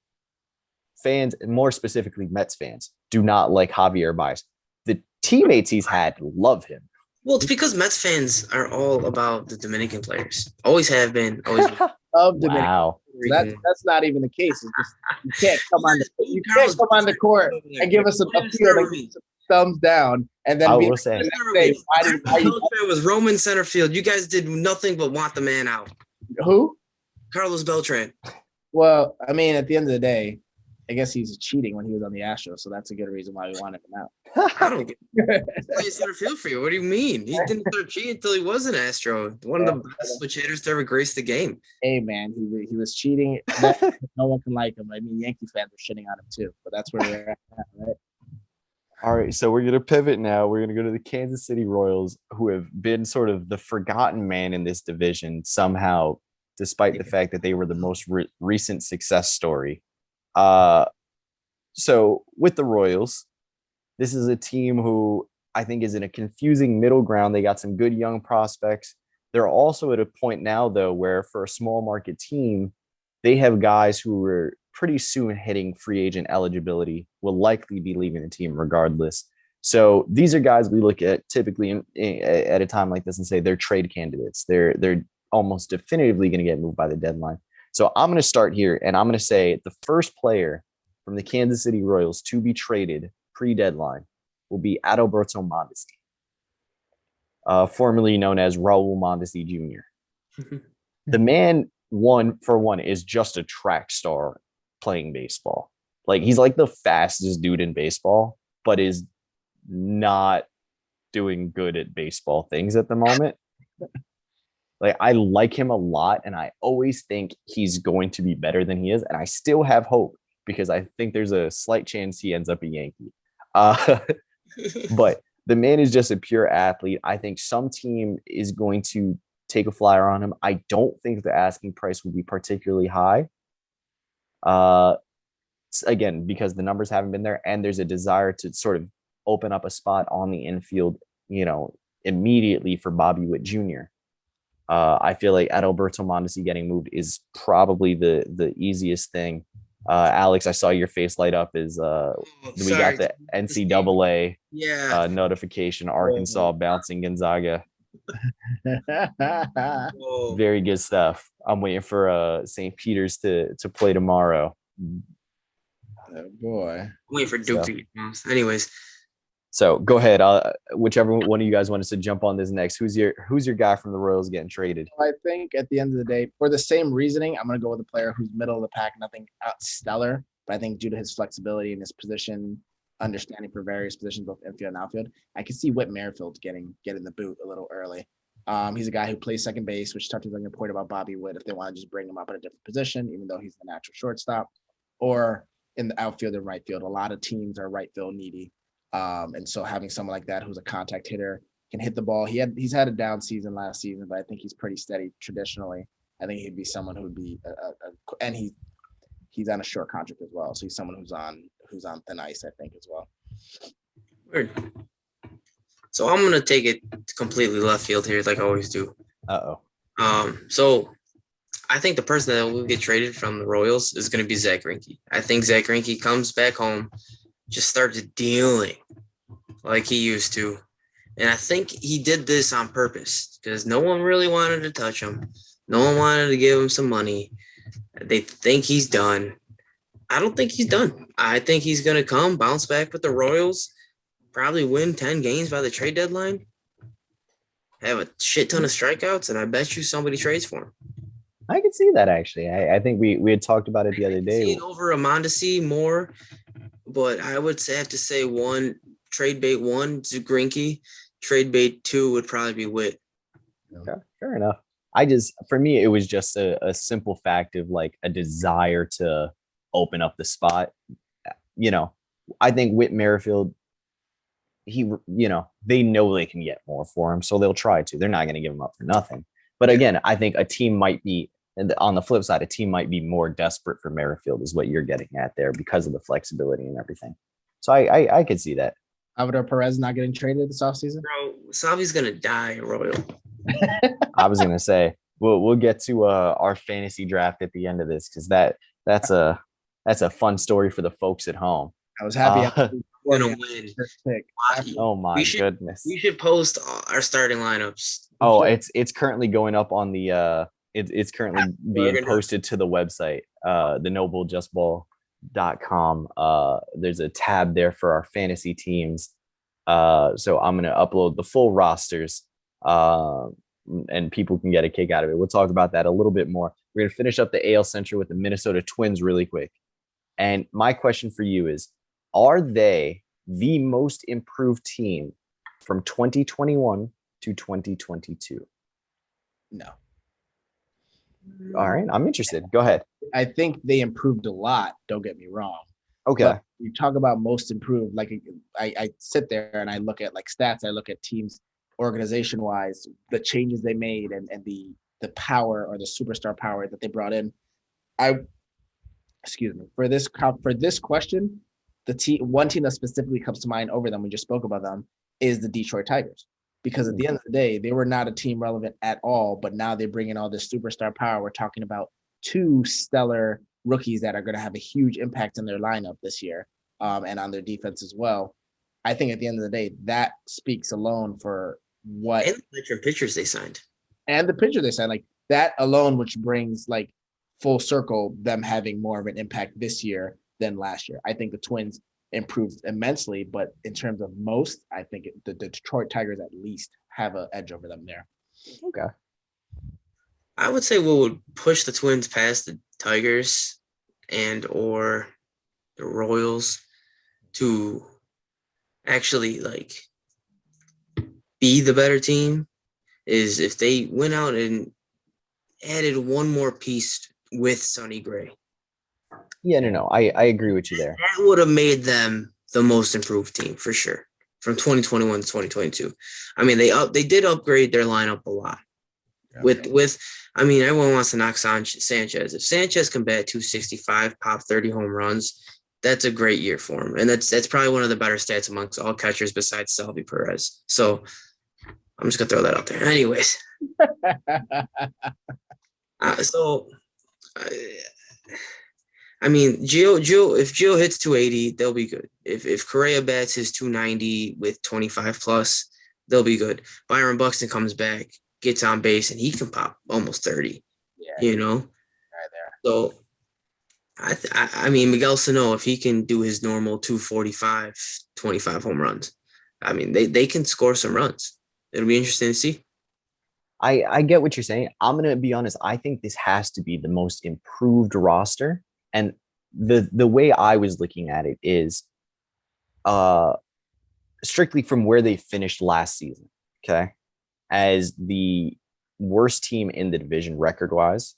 fans, and more specifically Mets fans, do not like Javier Baez. The teammates he's had love him. Well, it's because Mets fans are all about the Dominican players. Always have been. Always been. Of Dominican. Wow. That's not even the case. It's just, you can't come on the court and give us a thumbs down and then I will say it was Roman center field. You guys did nothing but want the man out. Who? Carlos Beltran. Well, I mean, at the end of the day, I guess he's cheating when he was on the Astros, so that's a good reason why we wanted him out. I don't get it. He's playing center field for you. What do you mean? He didn't start cheating until he was an Astro. One of the best switch hitters to ever grace the game. Hey, man, he was cheating. No one can like him. I mean, Yankee fans are shitting on him too, but that's where we're at, right? All right, so we're going to pivot now. We're going to go to the Kansas City Royals, who have been sort of the forgotten man in this division somehow, despite the fact that they were the most recent success story. So with the Royals, this is a team who I think is in a confusing middle ground. They got some good young prospects. They're also at a point now, though, where for a small market team, they have guys who are pretty soon hitting free agent eligibility, will likely be leaving the team regardless. So these are guys we look at typically at a time like this and say they're trade candidates. They're almost definitively going to get moved by the deadline. So I'm going to start here, and I'm going to say the first player from the Kansas City Royals to be traded pre-deadline will be Adalberto Mondesi, formerly known as Raul Mondesi Jr. The man, one is just a track star playing baseball. Like, he's like the fastest dude in baseball, but is not doing good at baseball things at the moment. Like, I like him a lot, and I always think he's going to be better than he is, and I still have hope because I think there's a slight chance he ends up a Yankee. But the man is just a pure athlete. I think some team is going to take a flyer on him. I don't think the asking price will be particularly high. Again, because the numbers haven't been there, and there's a desire to sort of open up a spot on the infield, immediately for Bobby Witt Jr. I feel like Adalberto Mondesi getting moved is probably the easiest thing. Alex, I saw your face light up. We got Sorry. the NCAA Yeah. notification. Arkansas bouncing Gonzaga. Whoa. Very good stuff. I'm waiting for St. Peter's to play tomorrow. Oh, boy. I'm waiting for Duke to get bounced. Anyways. So go ahead. Whichever one of you guys wants to jump on this next. Who's your guy from the Royals getting traded? I think at the end of the day, for the same reasoning, I'm going to go with a player who's middle of the pack, nothing out stellar. But I think due to his flexibility and his position, understanding for various positions, both infield and outfield, I can see Whit Merrifield getting the boot a little early. He's a guy who plays second base, which touches on your point about Bobby Witt. If they want to just bring him up at a different position, even though he's the natural shortstop, or in the outfield and right field, a lot of teams are right field needy. And so having someone like that who's a contact hitter can hit the ball. He's had a down season last season, but I think he's pretty steady traditionally. I think he'd be someone who would be and he's on a short contract as well. So he's someone who's on thin ice, I think, as well. Weird. So I'm gonna take it completely left field here, like I always do. So I think the person that will get traded from the Royals is gonna be Zach Greinke. I think Zach Greinke comes back home, just starts dealing like he used to. And I think he did this on purpose because no one really wanted to touch him. No one wanted to give him some money. They think he's done. I don't think he's done. I think he's going to come, bounce back with the Royals, probably win 10 games by the trade deadline, have a shit ton of strikeouts, and I bet you somebody trades for him. I can see that, actually. I think we had talked about it the other day. See it over a Mondesi more, but I would have to say trade bait one to Greinke, trade bait two would probably be Witt. Okay, fair enough. For me, it was just a simple fact of like a desire to open up the spot. I think Whit Merrifield, they know they can get more for him, so they'll try to. They're not going to give him up for nothing. But again, I think a team might be, and on the flip side, a team might be more desperate for Merrifield, is what you're getting at there, because of the flexibility and everything. So I could see that. Salvador Perez not getting traded this offseason? Bro, Salvi's gonna die Royal. I was gonna say we'll get to our fantasy draft at the end of this, because that's a fun story for the folks at home. I was happy. We're gonna win. Oh my goodness! We should post our starting lineups. Oh, it's currently going up on the it's currently being posted to the website, thenoblejustball.com. There's a tab there for our fantasy teams. So I'm gonna upload the full rosters, and people can get a kick out of it. We'll talk about that a little bit more. We're gonna finish up the AL Central with the Minnesota Twins really quick. And my question for you is, are they the most improved team from 2021 to 2022? No. All right, I'm interested. Go ahead. I think they improved a lot. Don't get me wrong. Okay. But you talk about most improved. Like I sit there and I look at like stats. I look at teams organization wise, the changes they made and the power or the superstar power that they brought in. For this question, one team that specifically comes to mind over them, we just spoke about them, is the Detroit Tigers. Because at the end of the day, they were not a team relevant at all, but now they bring in all this superstar power. We're talking about two stellar rookies that are going to have a huge impact in their lineup this year, and on their defense as well. I think at the end of the day, that speaks alone for what and the pitchers they signed. And the pitcher they signed, like that alone, which brings like full circle them having more of an impact this year than last year. I think the Twins improved immensely, but in terms of most, I think the Detroit Tigers at least have an edge over them there. Okay. I would say what would push the Twins past the Tigers and or the Royals to actually like be the better team is if they went out and added one more piece with Sonny Gray. Yeah, no, I agree with you there. That would have made them the most improved team for sure from 2021 to 2022. I mean, they did upgrade their lineup a lot. Yeah. I mean, everyone wants to knock Sanchez. If Sanchez can bat 265, pop 30 home runs, that's a great year for him. And that's probably one of the better stats amongst all catchers besides Salvi Perez. So I'm just going to throw that out there. Anyways. So, I mean, Gio, if Gio hits 280, they'll be good. If Correa bats his 290 with 25 plus, they'll be good. Byron Buxton comes back, gets on base, and he can pop almost 30. Yeah, You know, right there. so I mean, Miguel Sano, if he can do his normal 245, 25 home runs, I mean, they can score some runs. It'll be interesting to see. I get what you're saying. I'm gonna be honest. I think this has to be the most improved roster, and the way I was looking at it is, strictly from where they finished last season. Okay, as the worst team in the division record wise.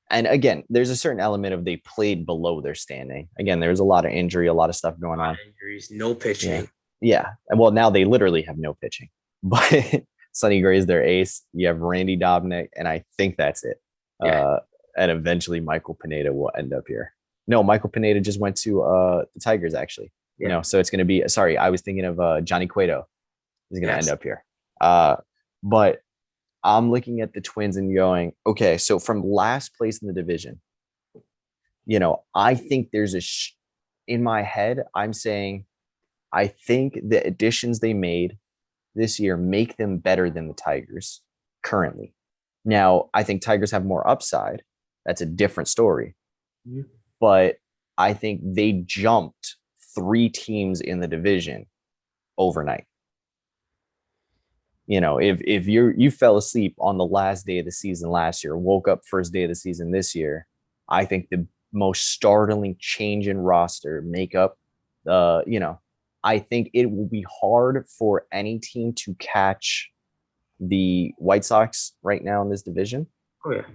And again, there's a certain element of they played below their standing. Again, there's a lot of injury, a lot of stuff going on. Injuries, no pitching. Yeah. And well, now they literally have no pitching. But Sonny Gray is their ace. You have Randy Dobnak, and I think that's it. Yeah. And eventually Michael Pineda will end up here. No, Michael Pineda just went to the Tigers, actually. Yeah. You know, so it's going to be, sorry, I was thinking of Johnny Cueto is going to end up here. But I'm looking at the Twins and going, okay, so from last place in the division, you know, I think there's in my head, I'm saying, I think the additions they made this year make them better than the Tigers currently. Now, I think Tigers have more upside. That's a different story. Mm-hmm. But I think they jumped 3 teams in the division overnight. You know, if you fell asleep on the last day of the season last year, woke up first day of the season this year, I think the most startling change in roster makeup, you know, I think it will be hard for any team to catch the White Sox right now in this division. Oh yeah.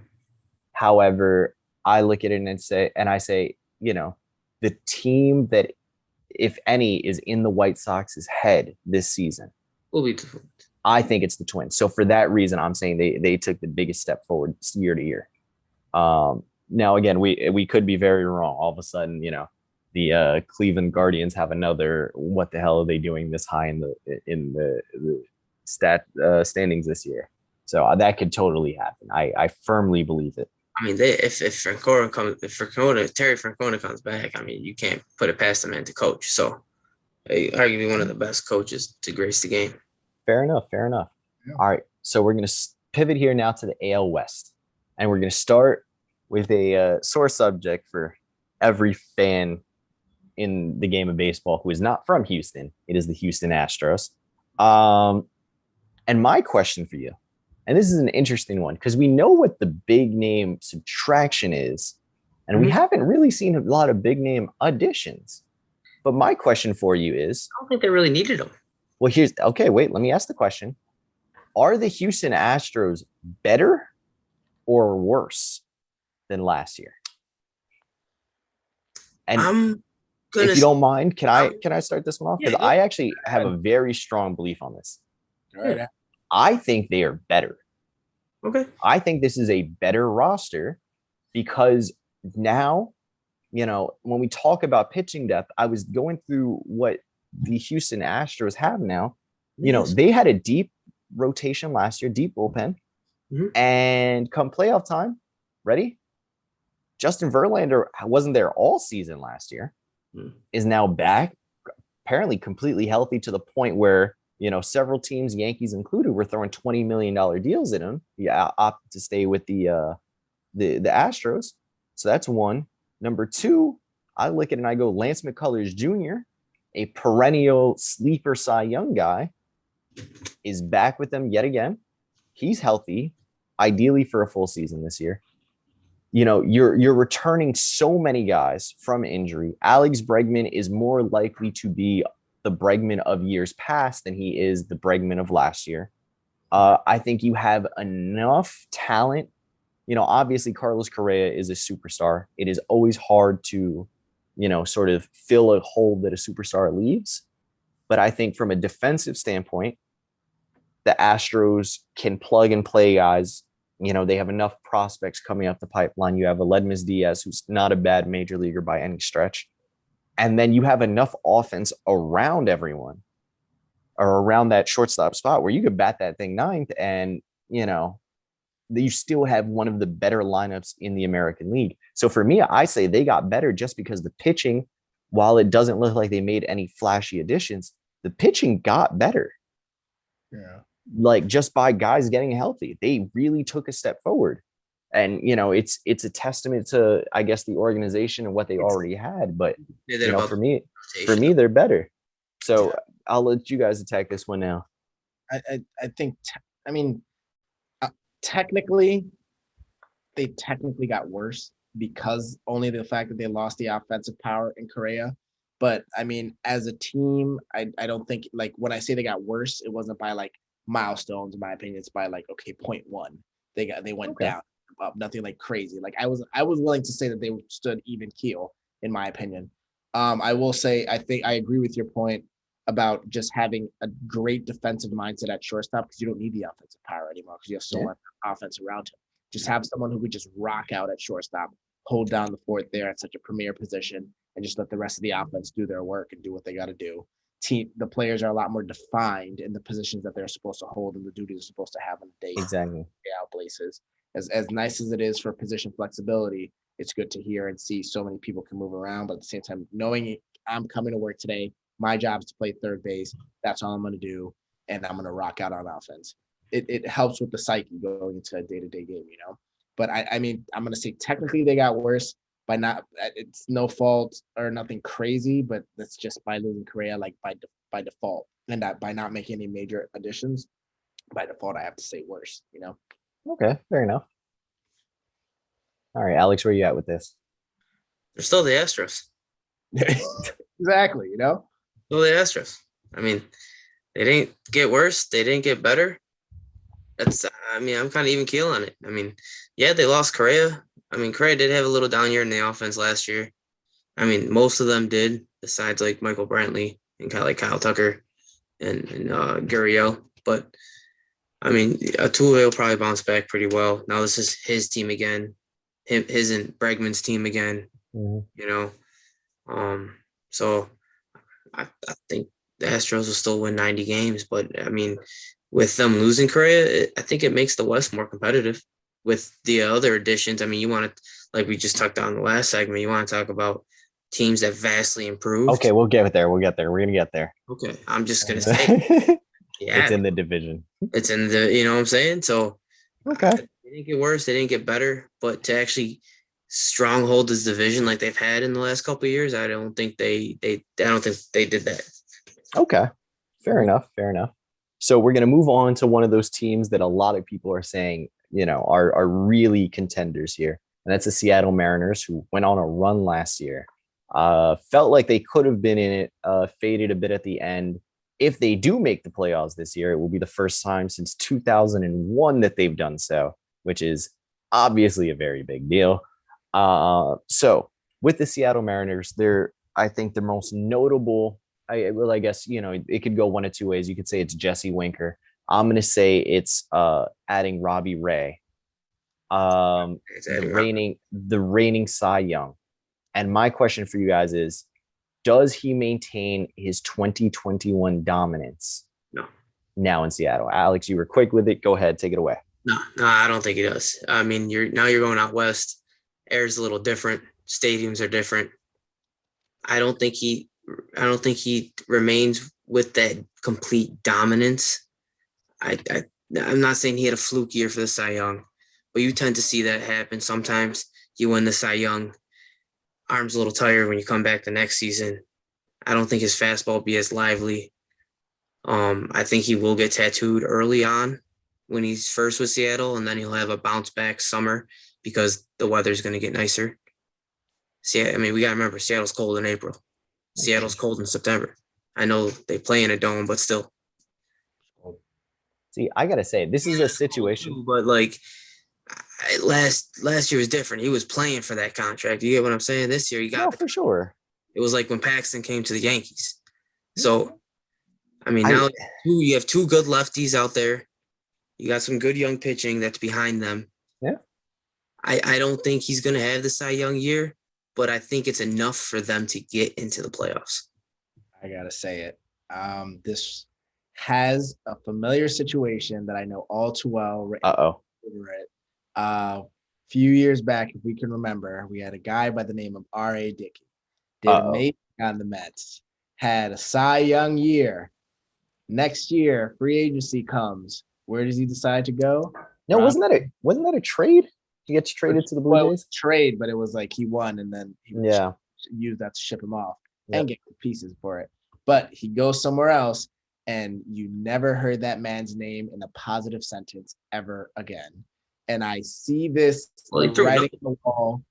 However, I look at it and I say, you know, the team that, if any, is in the White Sox's head this season will be different. I think it's the Twins. So for that reason, I'm saying they took the biggest step forward year to year. Now, again, we could be very wrong. All of a sudden, you know, the Cleveland Guardians have another. What the hell are they doing this high in the standings this year? So that could totally happen. I firmly believe it. I mean, if Terry Francona comes back, I mean, you can't put it past the man to coach. So, arguably one of the best coaches to grace the game. Fair enough. Yeah. All right. So we're going to pivot here now to the AL West. And we're going to start with a sore subject for every fan in the game of baseball who is not from Houston. It is the Houston Astros. And my question for you, and this is an interesting one, because we know what the big name subtraction is, and we haven't really seen a lot of big name additions. But my question for you is, I don't think they really needed them. Well, let me ask the question. Are the Houston Astros better or worse than last year? And if you don't mind, can I start this one off? Because I actually have a very strong belief on this. All right. I think they are better. Okay. I think this is a better roster because now, you know, when we talk about pitching depth, I was going through what the Houston Astros have now. You know, they had a deep rotation last year, deep bullpen. And come playoff time, ready? Justin Verlander wasn't there all season last year, is now back, apparently completely healthy to the point where, you know, several teams, Yankees included, were throwing $20 million deals at him. Yeah, opted to stay with the Astros. So that's one. Number two, I look at it and I go, Lance McCullers Jr., a perennial sleeper Cy Young guy, is back with them yet again. He's healthy, ideally for a full season this year. You know, you're returning so many guys from injury. Alex Bregman is more likely to be the Bregman of years past than he is the Bregman of last year. I think you have enough talent. You know, obviously Carlos Correa is a superstar. It is always hard to, you know, sort of fill a hole that a superstar leaves. But I think from a defensive standpoint, the Astros can plug and play guys. You know, they have enough prospects coming up the pipeline. You have Aledmys Diaz, who's not a bad major leaguer by any stretch. And then you have enough offense around everyone or around that shortstop spot where you could bat that thing ninth and, you still have one of the better lineups in the American League. So for me, I say they got better just because the pitching, while it doesn't look like they made any flashy additions, the pitching got better. Yeah. Like just by guys getting healthy, they really took a step forward. And it's a testament to, I guess, the organization and what they already had. But for me, they're better. So I'll let you guys attack this one now. I think. I mean, technically, they technically got worse because only the fact that they lost the offensive power in Korea. But I mean, as a team, I don't think, like, when I say they got worse, it wasn't by like milestones, in my opinion. It's by like, okay, 0.1. They went down, up, nothing like crazy. Like I was willing to say that they stood even keel, in my opinion. I will say I think I agree with your point about just having a great defensive mindset at shortstop, because you don't need the offensive power anymore because you have so much offense around him. Just have someone who could just rock out at shortstop, hold down the fort there at such a premier position, and just let the rest of the offense do their work and do what they got to do. The players are a lot more defined in the positions that they're supposed to hold and the duties they're supposed to have on the day out places. As nice as it is for position flexibility, it's good to hear and see so many people can move around. But at the same time, knowing I'm coming to work today, my job is to play third base. That's all I'm going to do, and I'm going to rock out on offense. It helps with the psyche going into a day-to-day game, But I mean, I'm going to say technically they got worse by not. It's no fault or nothing crazy, but that's just by losing Korea, like by default, and that by not making any major additions, by default, I have to say worse. Okay, fair enough. All right, Alex, where are you at with this? They're still the Astros. Exactly, Still the Astros. I mean, they didn't get worse. They didn't get better. I'm kind of even keel on it. I mean, yeah, they lost Correa. I mean, Correa did have a little down year in the offense last year. I mean, most of them did, besides like Michael Brantley and kind of like Kyle Tucker and Gurriel. But I mean, Altuve will probably bounce back pretty well. Now this is his team again, his and Bregman's team again. Mm-hmm. So I think the Astros will still win 90 games, but I mean, with them losing Correa, I think it makes the West more competitive. With the other additions, I mean, you want to, like we just talked on the last segment, you want to talk about teams that vastly improved. Okay, we'll get there. We're gonna get there. Okay, I'm just gonna say, it's in the division. It's in the, you know what I'm saying? So, okay, they didn't get worse, they didn't get better, but to actually stronghold this division like they've had in the last couple of years, I don't think they did that. Okay, fair enough. So we're gonna move on to one of those teams that a lot of people are saying, are really contenders here, and that's the Seattle Mariners, who went on a run last year. Felt like they could have been in it, faded a bit at the end. If they do make the playoffs this year, it will be the first time since 2001 that they've done so, which is obviously a very big deal. So with the Seattle Mariners, I think the most notable, I guess, it could go one of two ways. You could say it's Jesse Winker. I'm going to say it's adding Robbie Ray, the reigning Cy Young. And my question for you guys is, does he maintain his 2021 dominance? No. Now in Seattle. Alex, you were quick with it. Go ahead, take it away. No, I don't think he does. I mean, you're going out west. Air's a little different. Stadiums are different. I don't think he remains with that complete dominance. I'm not saying he had a fluke year for the Cy Young, but you tend to see that happen sometimes. You win the Cy Young, arm's a little tired when you come back the next season. I don't think his fastball will be as lively. I think he will get tattooed early on when he's first with Seattle, and then he'll have a bounce back summer because the weather's going to get nicer. See, I mean, we got to remember, Seattle's cold in April. Seattle's cold in September. I know they play in a dome, but still. See, I got to say, this is a situation. Too, but like last year was different. He was playing for that contract. You get what I'm saying? This year, he got for sure. It was like when Paxton came to the Yankees. So, I mean, now you have two good lefties out there. You got some good young pitching that's behind them. Yeah. I don't think he's going to have the Cy Young year, but I think it's enough for them to get into the playoffs. I gotta say it. This has a familiar situation that I know all too well. Written over it. Few years back, if we can remember, we had a guy by the name of R.A. Dickey. Did amazing on the Mets. Had a Cy Young year. Next year, free agency comes. Where does he decide to go? No, wasn't that a trade? He gets traded to the Blue Jays. Trade, but it was like he won, and then he used that to ship him off and get pieces for it. But he goes somewhere else, and you never heard that man's name in a positive sentence ever again. And I see this writing on the wall.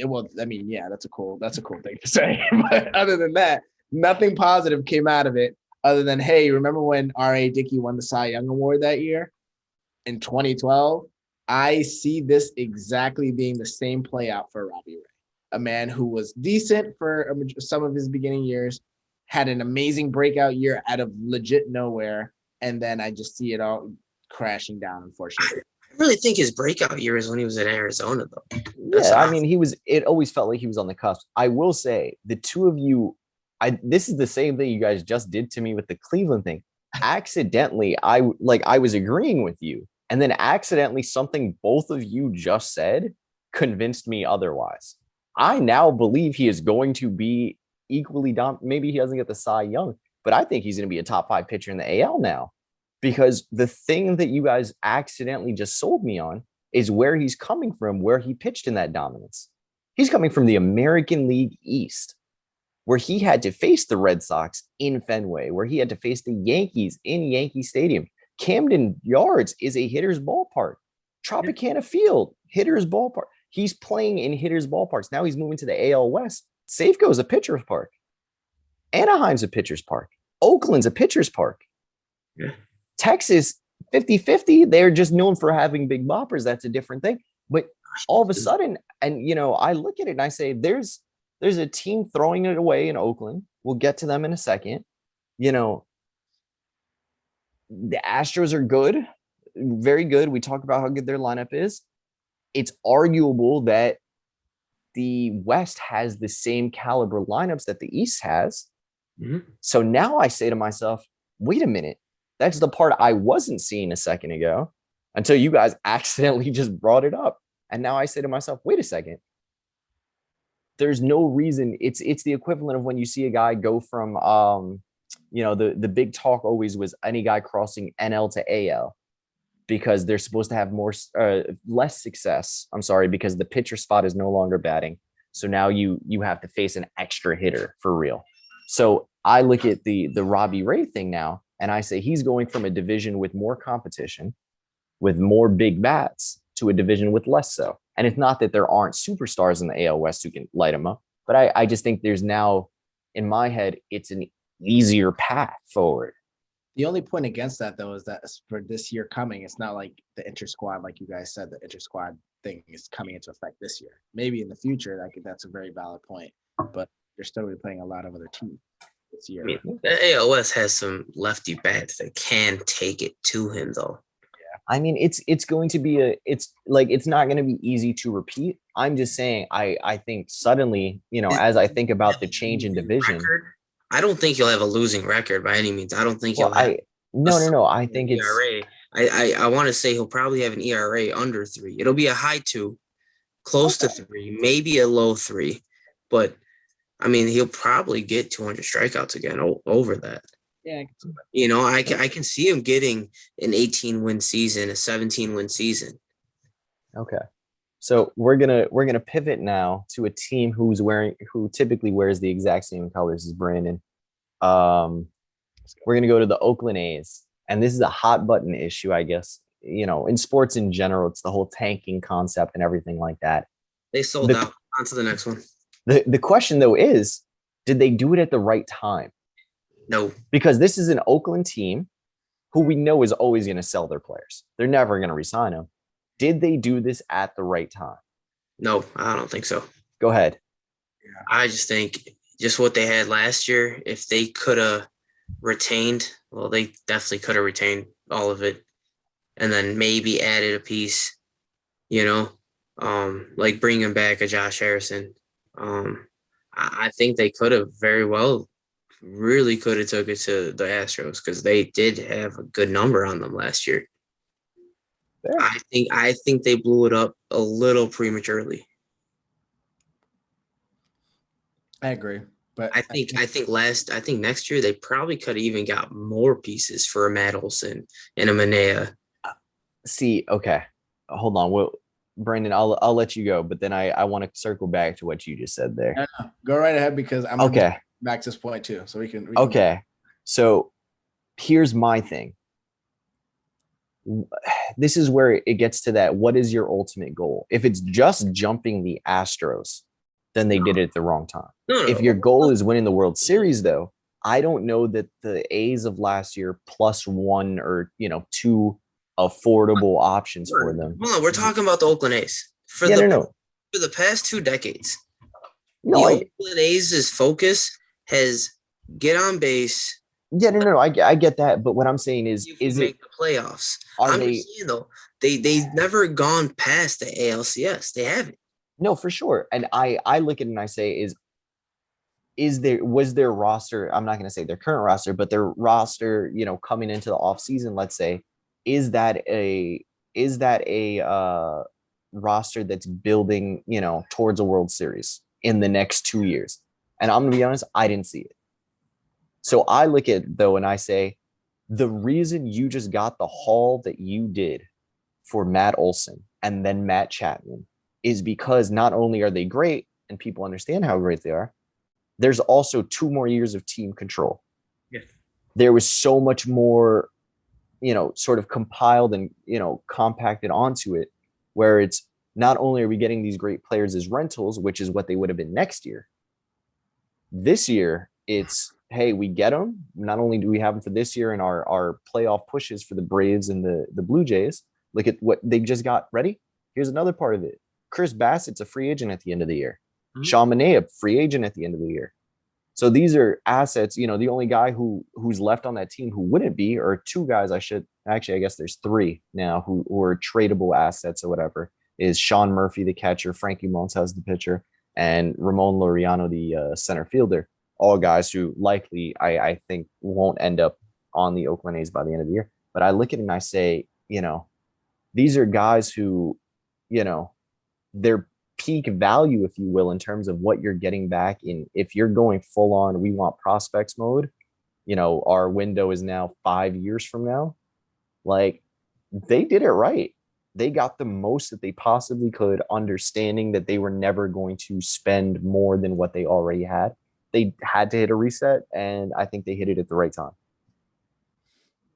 Well, I mean, yeah, that's a cool thing to say. But other than that, nothing positive came out of it. Other than, hey, remember when R.A. Dickey won the Cy Young Award that year in 2012? I see this exactly being the same play out for Robbie Ray, a man who was decent for some of his beginning years, had an amazing breakout year out of legit nowhere, and then I just see it all crashing down, unfortunately. I really think his breakout year is when he was in Arizona, though. I mean, it always felt like he was on the cusp. I will say, the two of you, this is the same thing you guys just did to me with the Cleveland thing. Accidentally, I was agreeing with you, and then accidentally something both of you just said convinced me otherwise. I now believe he is going to be equally dominant. Maybe he doesn't get the Cy Young, but I think he's going to be a top 5 pitcher in the AL now, because the thing that you guys accidentally just sold me on is where he's coming from, where he pitched in that dominance. He's coming from the American League East, where he had to face the Red Sox in Fenway, where he had to face the Yankees in Yankee Stadium. Camden Yards is a hitter's ballpark. Tropicana Field, hitter's ballpark. He's playing in hitter's ballparks. Now he's moving to the AL West. Safeco's a pitcher's park. Anaheim's a pitcher's park. Oakland's a pitcher's park. Yeah. Texas, 50-50. They're just known for having big boppers. That's a different thing. But all of a sudden, and I look at it and I say, there's a team throwing it away in Oakland. We'll get to them in a second. The Astros are good, very good. We talk about how good their lineup is. It's arguable that the West has the same caliber lineups that the East has. Mm-hmm. So now I say to myself, wait a minute. That's the part I wasn't seeing a second ago until you guys accidentally just brought it up. And now I say to myself, wait a second. There's no reason. It's the equivalent of when you see a guy go from, the big talk always was any guy crossing NL to AL because they're supposed to have less success. I'm sorry, because the pitcher spot is no longer batting. So now you have to face an extra hitter for real. So I look at the Robbie Ray thing now, and I say he's going from a division with more competition, with more big bats, to a division with less so. And it's not that there aren't superstars in the AL West who can light them up, but I just think there's now, in my head, it's an easier path forward. The only point against that, though, is that for this year coming, it's not like the inter-squad, like you guys said, the inter-squad thing is coming into effect this year. Maybe in the future, that's a very valid point, but you're still going to be playing a lot of other teams this year. I mean, the AL West has some lefty bats that can take it to him, though. I mean, it's going to be it's not going to be easy to repeat. I'm just saying, I think suddenly, as I think about the change in division, I don't think he'll have a losing record by any means. I don't think he'll have. No. I think it's ERA. I want to say he'll probably have an ERA under 3. It'll be a high 2, close to 3, maybe a low 3, but I mean, he'll probably get 200 strikeouts again over that. Yeah, I can see him getting an 18-win season, a 17-win season. Okay, so we're gonna pivot now to a team who typically wears the exact same colors as Brandon. We're gonna go to the Oakland A's, and this is a hot button issue, I guess. In sports in general, it's the whole tanking concept and everything like that. They sold out. On to the next one. The question though is, did they do it at the right time? No, because this is an Oakland team who we know is always going to sell their players. They're never going to resign them. Did they do this at the right time? No, I don't think so. Go ahead. Yeah. I just think just what they had last year, if they could have retained, well, they definitely could have retained all of it and then maybe added a piece, like bringing back a Josh Harrison I think they could have very well, really could have took it to the Astros because they did have a good number on them last year. Fair. I think they blew it up a little prematurely. I agree, but I think next year they probably could have even got more pieces for a Matt Olson and a Manea. See, okay, hold on. Well, Brandon, I'll let you go, but then I want to circle back to what you just said there. go right ahead because I'm Okay. gonna be back to this point too, so we can Okay. So here's my thing. This is where it gets to that. What is your ultimate goal? If it's just jumping the Astros, then they did it at the wrong time. No. If your goal is winning the World Series, though, I don't know that the A's of last year plus one or two affordable options for them. Hold on, we're talking about the Oakland A's for the past 2 decades. No, Oakland A's' focus has get on base. Yeah, no, I get that, but what I'm saying is make the playoffs? I'm just saying though, they've never gone past the ALCS. They haven't. No, for sure. And I look at it and I say was their roster, I'm not going to say their current roster, but their roster, coming into the offseason, let's say, is that a roster that's building, towards a World Series in the next 2 years? And I'm going to be honest, I didn't see it. So I look at it, though, and I say, the reason you just got the haul that you did for Matt Olson and then Matt Chapman is because not only are they great and people understand how great they are, there's also 2 more years of team control. Yes. There was so much more, sort of compiled and, compacted onto it, where it's not only are we getting these great players as rentals, which is what they would have been next year. This year, it's, hey, we get them. Not only do we have them for this year and our playoff pushes for the Braves and the Blue Jays, look at what they just got ready. Here's another part of it. Chris Bassett's a free agent at the end of the year. Mm-hmm. Sean Manaea, free agent at the end of the year. So these are assets. The only guy who's left on that team who wouldn't be, or 2 guys I guess there's 3 now who are tradable assets or whatever, is Sean Murphy, the catcher, Frankie Montas, the pitcher, and Ramon Laureano, the center fielder. All guys who likely I think won't end up on the Oakland A's by the end of the year. But I look at it and I say, these are guys who, their peak value, if you will, in terms of what you're getting back in. If you're going full on, we want prospects mode, our window is now 5 years from now. Like, they did it right. They got the most that they possibly could, understanding that they were never going to spend more than what they already had. They had to hit a reset, and I think they hit it at the right time.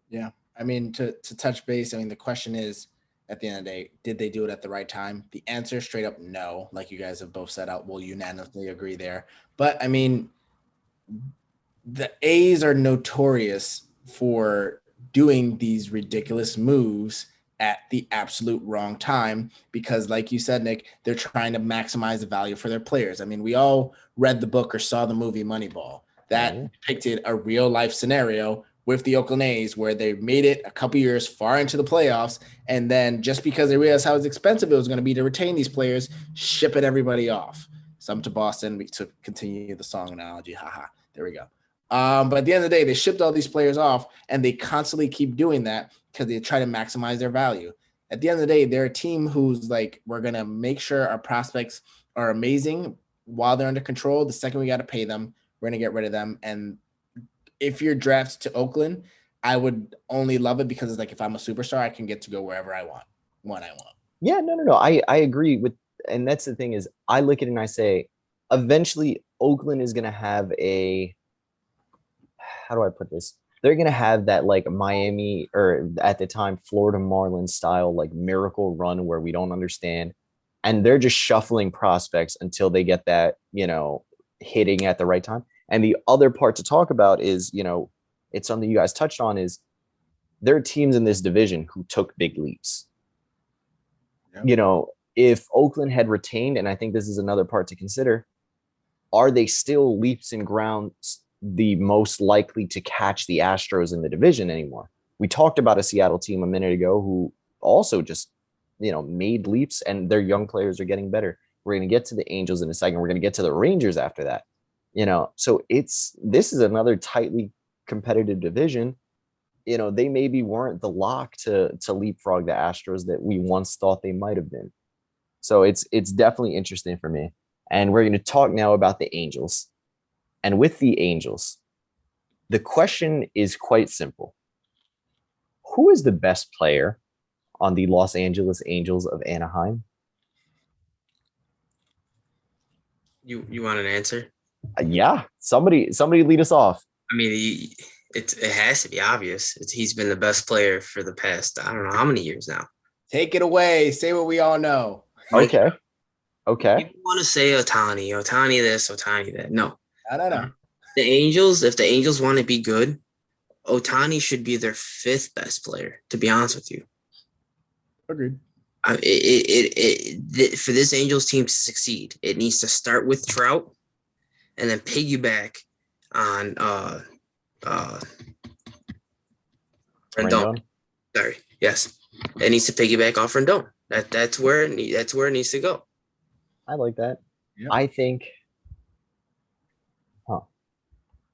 Yeah. I mean, to touch base, the question is, at the end of the day, did they do it at the right time? The answer straight up no, like you guys have both said out. We'll unanimously agree there. But, the A's are notorious for doing these ridiculous moves at the absolute wrong time because, like you said, Nick, they're trying to maximize the value for their players. We all read the book or saw the movie Moneyball. That depicted a real life scenario with the Oakland A's where they made it a couple years far into the playoffs, and then just because they realized how expensive it was going to be to retain these players, shipping everybody off. Some to Boston, to continue the song analogy. Haha, there we go. But at the end of the day, they shipped all these players off, and they constantly keep doing that because they try to maximize their value. At the end of the day, they're a team who's like, we're going to make sure our prospects are amazing while they're under control. The second we got to pay them, we're going to get rid of them. And if you're drafted to Oakland, I would only love it because it's like, if I'm a superstar, I can get to go wherever I want, when I want. Yeah, no. I agree with, and that's the thing is, I look at it and I say, eventually Oakland is going to have how do I put this? They're going to have that like Miami, or at the time, Florida Marlins style, like miracle run where we don't understand. And they're just shuffling prospects until they get that, hitting at the right time. And the other part to talk about is, it's something you guys touched on, is there are teams in this division who took big leaps. Yep. If Oakland had retained, and I think this is another part to consider, are they still leaps and grounds the most likely to catch the Astros in the division anymore? We talked about a Seattle team a minute ago who also just, made leaps, and their young players are getting better. We're going to get to the Angels in a second. We're going to get to the Rangers after that. So this is another tightly competitive division. They maybe weren't the lock to leapfrog the Astros that we once thought they might have been. So it's definitely interesting for me. And we're going to talk now about the Angels. And with the Angels, the question is quite simple. Who is the best player on the Los Angeles Angels of Anaheim? You want an answer? Yeah, somebody lead us off. I mean, it has to be obvious. He's been the best player for the past, I don't know how many years now. Take it away. Say what we all know. Okay. People want to say Ohtani this, Ohtani that. No. I don't know. The Angels, if the Angels want to be good, Ohtani should be their 5th best player, to be honest with you. Agreed. For this Angels team to succeed, it needs to start with Trout and then piggyback on Rendon. Sorry, yes, it needs to piggyback off Rendon. That's where it needs to go. I like that. Yep. I think.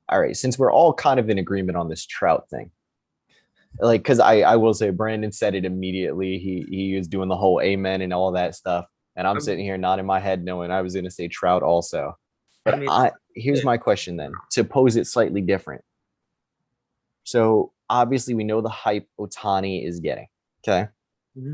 All right, since we're all kind of in agreement on this Trout thing, like, because I will say Brandon said it immediately. He was doing the whole amen and all that stuff, and I'm sitting here nodding my head knowing I was going to say Trout also. But here's my question then, to pose it slightly different. So obviously we know the hype Ohtani is getting. Okay. Mm-hmm.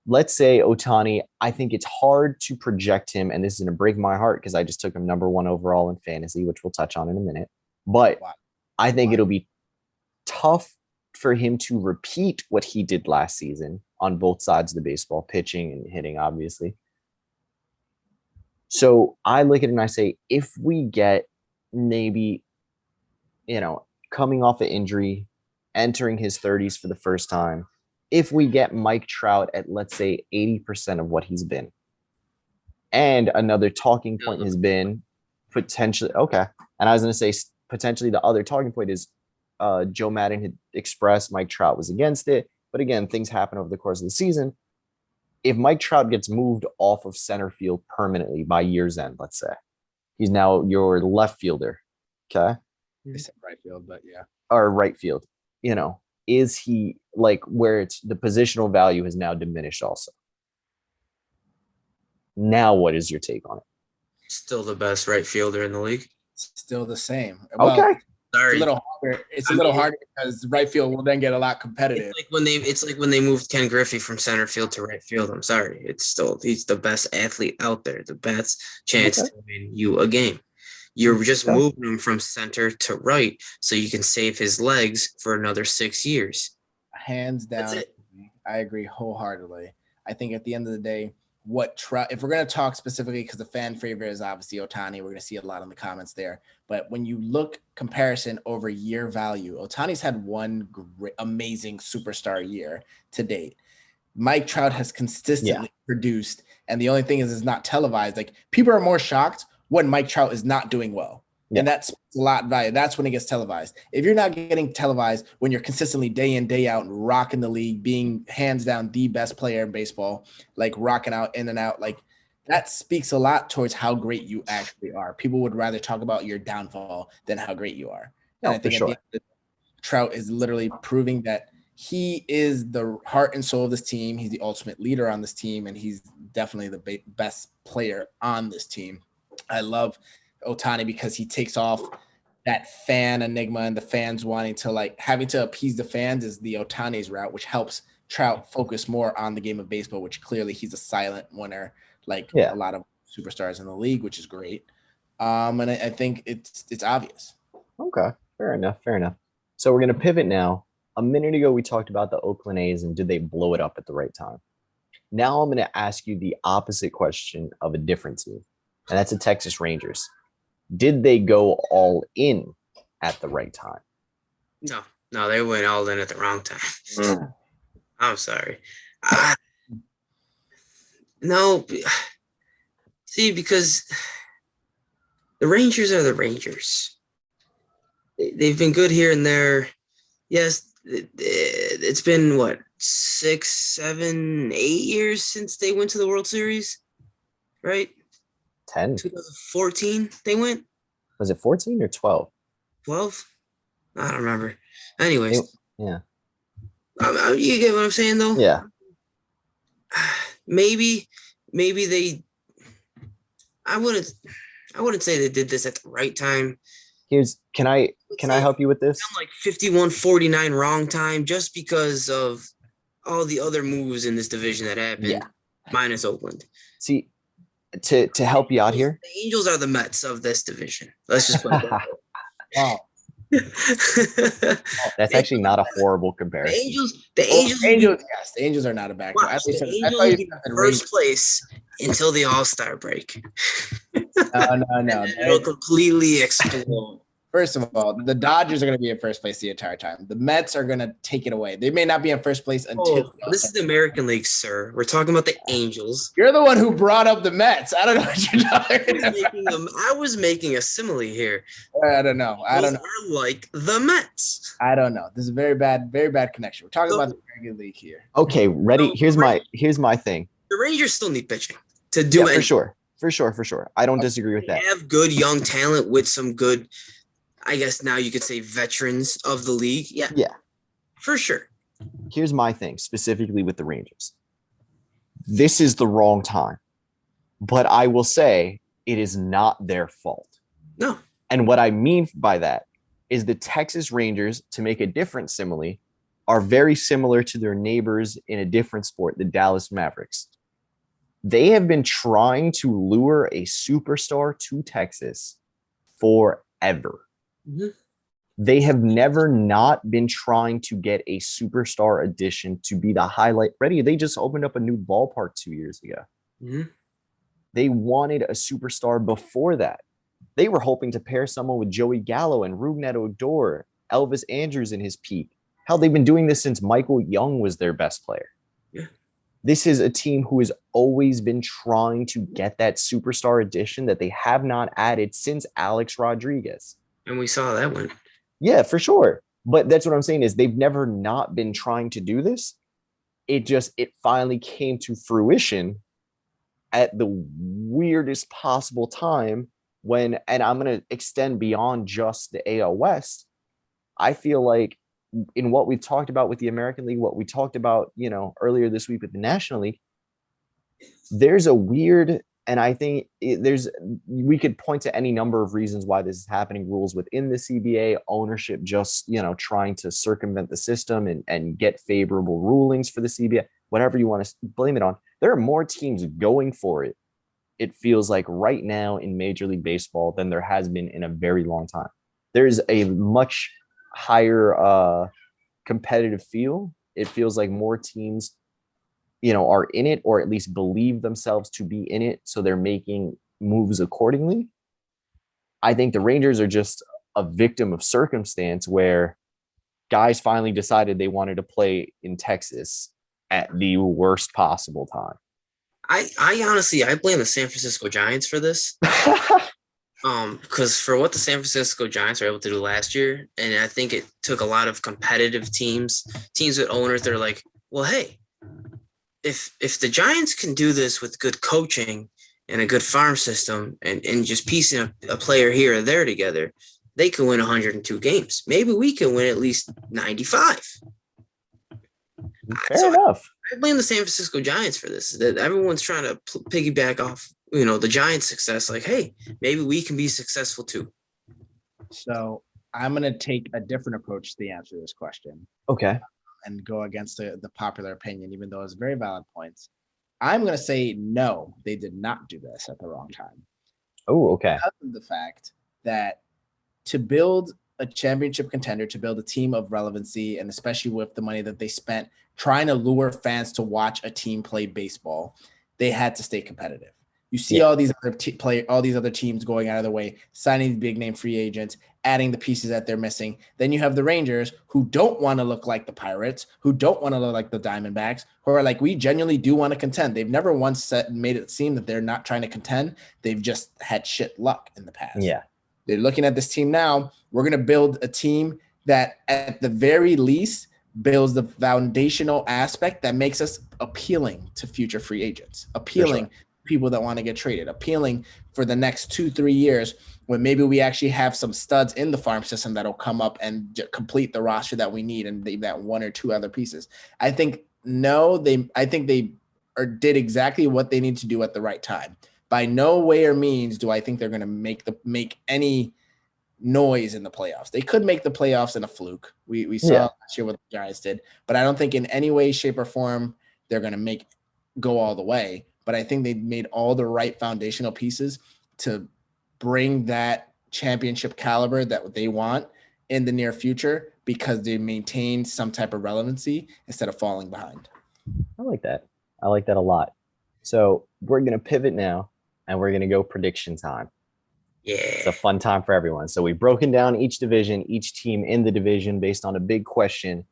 Let's say Ohtani, I think it's hard to project him, and this is going to break my heart because I just took him number 1 overall in fantasy, which we'll touch on in a minute. But I think it'll be tough for him to repeat what he did last season on both sides of the baseball, pitching and hitting, obviously. So I look at it and I say, if we get maybe, coming off an injury, entering his 30s for the first time, if we get Mike Trout at, let's say, 80% of what he's been, and another talking point has been potentially, okay. And I was going to say, potentially the other talking point is Joe Madden had expressed Mike Trout was against it. But again, things happen over the course of the season. If Mike Trout gets moved off of center field permanently by year's end, let's say, he's now your left fielder. Okay. They said right field, but yeah. Or right field, is he like where it's the positional value has now diminished also? Now, what is your take on it? Still the best right fielder in the league. Still the same. Okay. Well, sorry. It's a little harder because right field will then get a lot competitive. It's like when they moved Ken Griffey from center field to right field. I'm sorry. He's the best athlete out there, the best chance to win you a game. You're just moving him from center to right so you can save his legs for another 6 years. Hands down, I agree wholeheartedly. I think at the end of the day, if we're going to talk specifically, because the fan favorite is obviously Ohtani, we're going to see a lot in the comments there. But when you look comparison over year value, Ohtani's had one amazing superstar year to date. Mike Trout has consistently produced, and the only thing is not televised. Like, people are more shocked when Mike Trout is not doing well. Yeah. And that's a lot of value. That's when it gets televised. If you're not getting televised when you're consistently day in, day out and rocking the league, being hands down the best player in baseball, like rocking out in and out, like that speaks a lot towards how great you actually are. People would rather talk about your downfall than how great you are. And I think at the end of the day, Trout is literally proving that he is the heart and soul of this team. He's the ultimate leader on this team, and he's definitely the best player on this team. I love Ohtani because he takes off that fan enigma and the fans wanting to having to appease the fans is the Ohtani's route, which helps Trout focus more on the game of baseball, which clearly he's a silent winner, a lot of superstars in the league, which is great. And I think it's obvious. Okay, fair enough. So we're going to pivot now. A minute ago, we talked about the Oakland A's and did they blow it up at the right time? Now I'm going to ask you the opposite question of a different team, and that's the Texas Rangers. Did they go all in at the right time? No, they went all in at the wrong time. I'm sorry. No. See, because the Rangers are the Rangers. They've been good here and there. Yes, it's been 6, 7, 8 years since they went to the World Series, right? 10. 2014 they went. Was it 14 or 12? 12? I don't remember. Anyways, Yeah. you get what I'm saying, though? Yeah. Maybe they. I wouldn't say they did this at the right time. Can I help you with this? I'm like 51-49 wrong time just because of all the other moves in this division that happened. Yeah. Minus Oakland. See, to help you out here. The Angels are the Mets of this division. Let's just put it that way. Wow. That's actually not a horrible comparison. The Angels, yes, the Angels are not a bad. the Angels will be in first place until the All-Star break. No. It'll completely explode. First of all, the Dodgers are going to be in first place the entire time. The Mets are going to take it away. They may not be in first place until. This is the American League, sir. We're talking about the Angels. You're the one who brought up the Mets. I don't know what you're talking about. I was making a simile here. I don't know. Those are like the Mets. I don't know. This is a very bad connection. We're talking about the American League here. Okay, ready? Here's my thing. The Rangers still need pitching to do it. For sure. I don't disagree with that. They have good young talent with some good, I guess now you could say, veterans of the league. Yeah. For sure. Here's my thing, specifically with the Rangers. This is the wrong time. But I will say it is not their fault. No. And what I mean by that is the Texas Rangers, to make a different simile, are very similar to their neighbors in a different sport, the Dallas Mavericks. They have been trying to lure a superstar to Texas forever. Mm-hmm. They have never not been trying to get a superstar addition to be the highlight. Ready? They just opened up a new ballpark 2 years ago. Mm-hmm. They wanted a superstar before that. They were hoping to pair someone with Joey Gallo and Rougned Odor, Elvis Andrews in his peak. Hell, they've been doing this since Michael Young was their best player. Yeah. This is a team who has always been trying to get that superstar addition that they have not added since Alex Rodriguez. And we saw that one. Yeah, for sure. But that's what I'm saying is they've never not been trying to do this. It finally came to fruition at the weirdest possible time when, and I'm going to extend beyond just the AL West. I feel like in what we've talked about with the American League, what we talked about, earlier this week with the National League, there's a weird, and I think we could point to any number of reasons why this is happening. Rules within the CBA, ownership just, trying to circumvent the system and get favorable rulings for the CBA, whatever you want to blame it on. There are more teams going for it, it feels like, right now in Major League Baseball than there has been in a very long time. There's a much higher competitive feel. It feels like more teams are in it, or at least believe themselves to be in it, so they're making moves accordingly. I think the Rangers are just a victim of circumstance where guys finally decided they wanted to play in Texas at the worst possible time. I honestly blame the San Francisco Giants for this. Because for what the San Francisco Giants were able to do last year, and I think it took a lot of competitive teams with owners that are like, well, hey, if the Giants can do this with good coaching and a good farm system and just piecing a player here or there together, they can win 102 games. Maybe we can win at least 95. Fair enough. I blame the San Francisco Giants for this. That everyone's trying to piggyback off, the Giants' success. Like, hey, maybe we can be successful too. So I'm going to take a different approach to the answer to this question. Okay. And go against the popular opinion, even though it's very valid points. I'm going to say no, they did not do this at the wrong time. Oh, okay. Because of the fact that to build a championship contender, to build a team of relevancy, and especially with the money that they spent trying to lure fans to watch a team play baseball, they had to stay competitive. You see all these other teams going out of their way, signing big name free agents, adding the pieces that they're missing. Then you have the Rangers, who don't want to look like the Pirates, who don't want to look like the Diamondbacks, who are like, we genuinely do want to contend. They've never once made it seem that they're not trying to contend. They've just had shit luck in the past. Yeah. They're looking at this team now. We're going to build a team that at the very least builds the foundational aspect that makes us appealing to future free agents, appealing to people that want to get traded, appealing for the next 2-3 years when maybe we actually have some studs in the farm system that'll come up and complete the roster that we need and leave that 1 or 2 other pieces. I think they did exactly what they need to do at the right time. By no way or means do I think they're going to make any noise in the playoffs. They could make the playoffs in a fluke. We saw last year what the Giants did, but I don't think in any way, shape, or form they're going to go all the way. But I think they made all the right foundational pieces to bring that championship caliber that they want in the near future because they maintain some type of relevancy instead of falling behind. I like that. I like that a lot. So we're going to pivot now and we're going to go prediction time. Yeah. It's a fun time for everyone. So we've broken down each division, each team in the division based on a big question.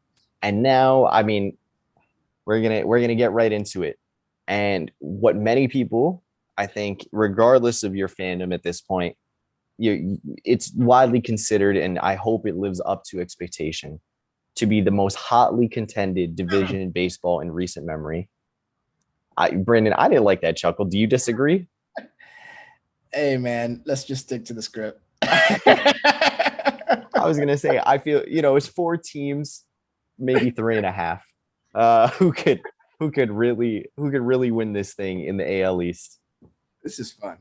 And now, I mean, we're going to get right into it. And what many people, I think, regardless of your fandom at this point, it's widely considered, and I hope it lives up to expectation, to be the most hotly contended division in baseball in recent memory. Brandon, I didn't like that chuckle. Do you disagree? Hey, man, let's just stick to the script. I was going to say, I feel, it's 4 teams, maybe 3.5, who could really win this thing in the AL East. This is fun.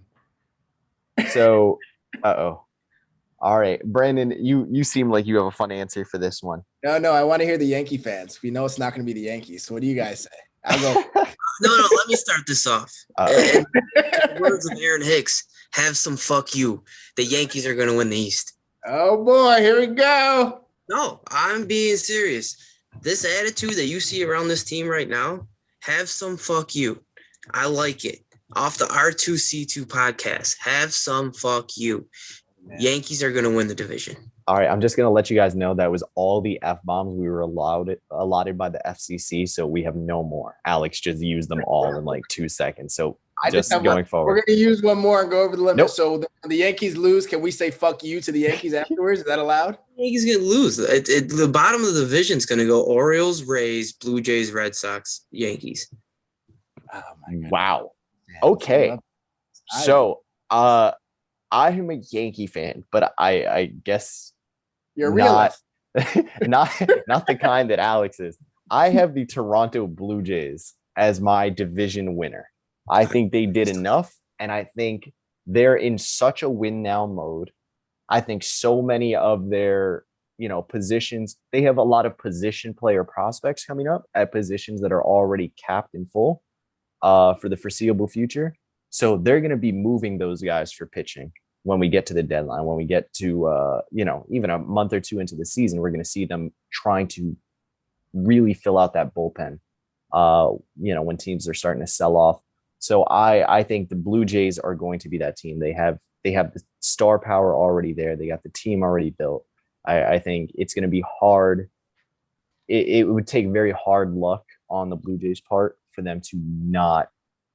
So, all right, Brandon, you seem like you have a fun answer for this one. No, I want to hear the Yankee fans. We know it's not going to be the Yankees. So what do you guys say? I'll go. No, let me start this off. In the words of Aaron Hicks, have some fuck you. The Yankees are going to win the East. Oh, boy, here we go. No, I'm being serious. This attitude that you see around this team right now, have some fuck you. I like it. Off the R2C2 podcast, have some fuck you. Man. Yankees are going to win the division. All right, I'm just going to let you guys know that was all the F-bombs we were allotted by the FCC, so we have no more. Alex just used them all in like 2 seconds. So just going forward. We're going to use one more and go over the limit. Nope. So when the Yankees lose, can we say fuck you to the Yankees afterwards? Is that allowed? The Yankees going to lose. The bottom of the division is going to go Orioles, Rays, Blue Jays, Red Sox, Yankees. Oh, my God. Wow. Okay. So I am a Yankee fan, but I guess you're a realist. Not the kind that Alex is. I have the Toronto Blue Jays as my division winner. I think they did enough, and I think they're in such a win now mode. I think so many of their, positions, they have a lot of position player prospects coming up at positions that are already capped in full for the foreseeable future. So they're going to be moving those guys for pitching when we get to the deadline. When we get to, even a month or 2 into the season, we're going to see them trying to really fill out that bullpen, when teams are starting to sell off. So I think the Blue Jays are going to be that team. They have the star power already there. They got the team already built. I think it's going to be hard. It would take very hard luck on the Blue Jays' part for them to not,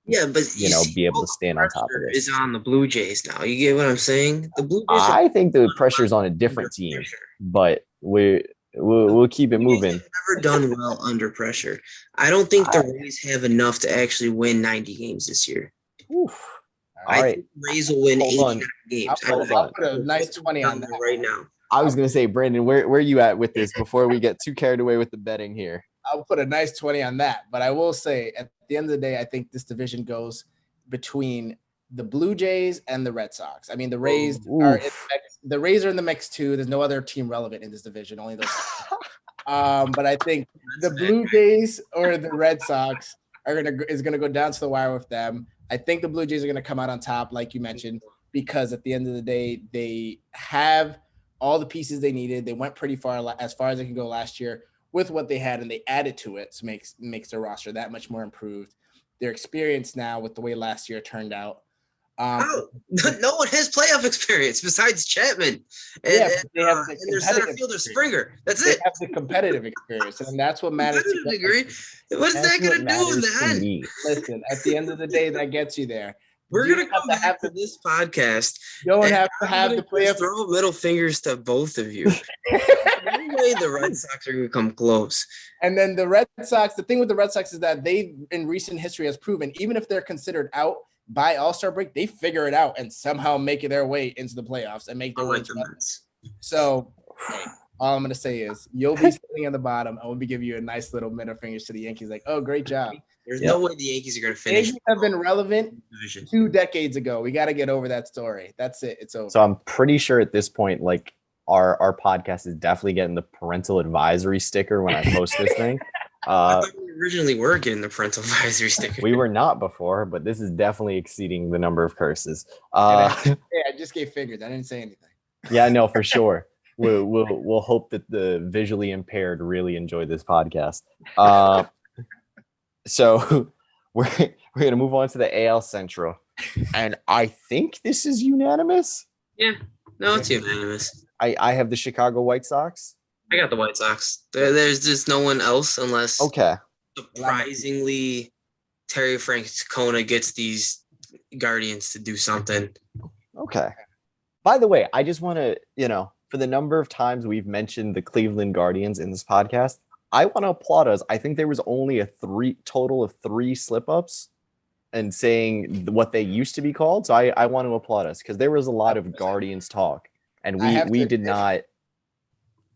be able to stand on top of this. Is on the Blue Jays now. You get what I'm saying? The Blue Jays. I think the pressure's on a different team, but we'll keep it moving. Never done well under pressure. I don't think the Rays have enough to actually win 90 games this year. Oof. I think the Rays will win 89 games. I'll put a nice 20 on that right now. I was going to say, Brandon, where are you at with this before we get too carried away with the betting here? I'll put a nice 20 on that. But I will say, at the end of the day, I think this division goes between the Blue Jays and the Red Sox. I mean, the Rays are in the mix too. There's no other team relevant in this division, only those. But I think the Blue Jays or the Red Sox is gonna go down to the wire with them. I think the Blue Jays are gonna come out on top, like you mentioned, because at the end of the day, they have all the pieces they needed. They went pretty far as they can go last year with what they had, and they added to it, so makes their roster that much more improved. Their experience now with the way last year turned out. No one has playoff experience besides Chapman and their center fielder Springer. That's it. They have the competitive experience, and that's what matters. What is that going to do in the end? Listen, at the end of the day, that gets you there. We're going to come back to this podcast. You don't have to have the playoff. Throw middle fingers to both of you. No way only the Red Sox are going to come close. And then the Red Sox, the thing with the Red Sox is that they, in recent history, has proven, even if they're considered out by All-Star break, they figure it out and somehow make it their way into the playoffs and make their way to that. So, hey, all I'm going to say is you'll be sitting at the bottom. I will be giving you a nice little middle fingers to the Yankees. Like, oh, great job. There's no way the Yankees are going to finish. Yankees have been relevant 2 decades ago. We got to get over that story. That's it. It's over. So I'm pretty sure at this point, like our podcast is definitely getting the parental advisory sticker when I post this thing. I thought we originally were getting the parental advisory sticker. We were not before, but this is definitely exceeding the number of curses. I just gave fingers. I didn't say anything. Yeah, no, for sure. We'll hope that the visually impaired really enjoy this podcast. So we're gonna move on to the AL Central, and I think this is unanimous. Yeah, no, it's unanimous. I have the Chicago White Sox. I got the White Sox. There's just no one else unless surprisingly Terry Francona gets these Guardians to do something. Okay. By the way, I just want to, for the number of times we've mentioned the Cleveland Guardians in this podcast, I want to applaud us. I think there was only a total of 3 slip-ups and saying what they used to be called. So I want to applaud us because there was a lot of Guardians talk, and we did not.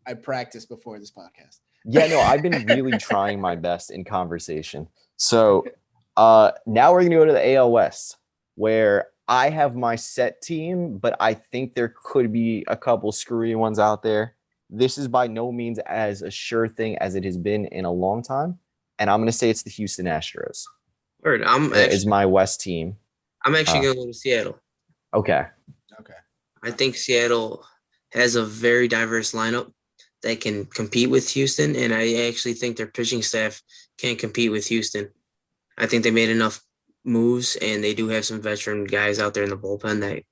I practiced before this podcast. Yeah, no, I've been really trying my best in conversation. So now we're going to go to the AL West, where I have my set team, but I think there could be a couple screwy ones out there. This is by no means as a sure thing as it has been in a long time. And I'm going to say it's the Houston Astros. Word, is my West team. I'm actually going to go to Seattle. Okay. I think Seattle has a very diverse lineup that can compete with Houston, and I actually think their pitching staff can compete with Houston. I think they made enough moves, and they do have some veteran guys out there in the bullpen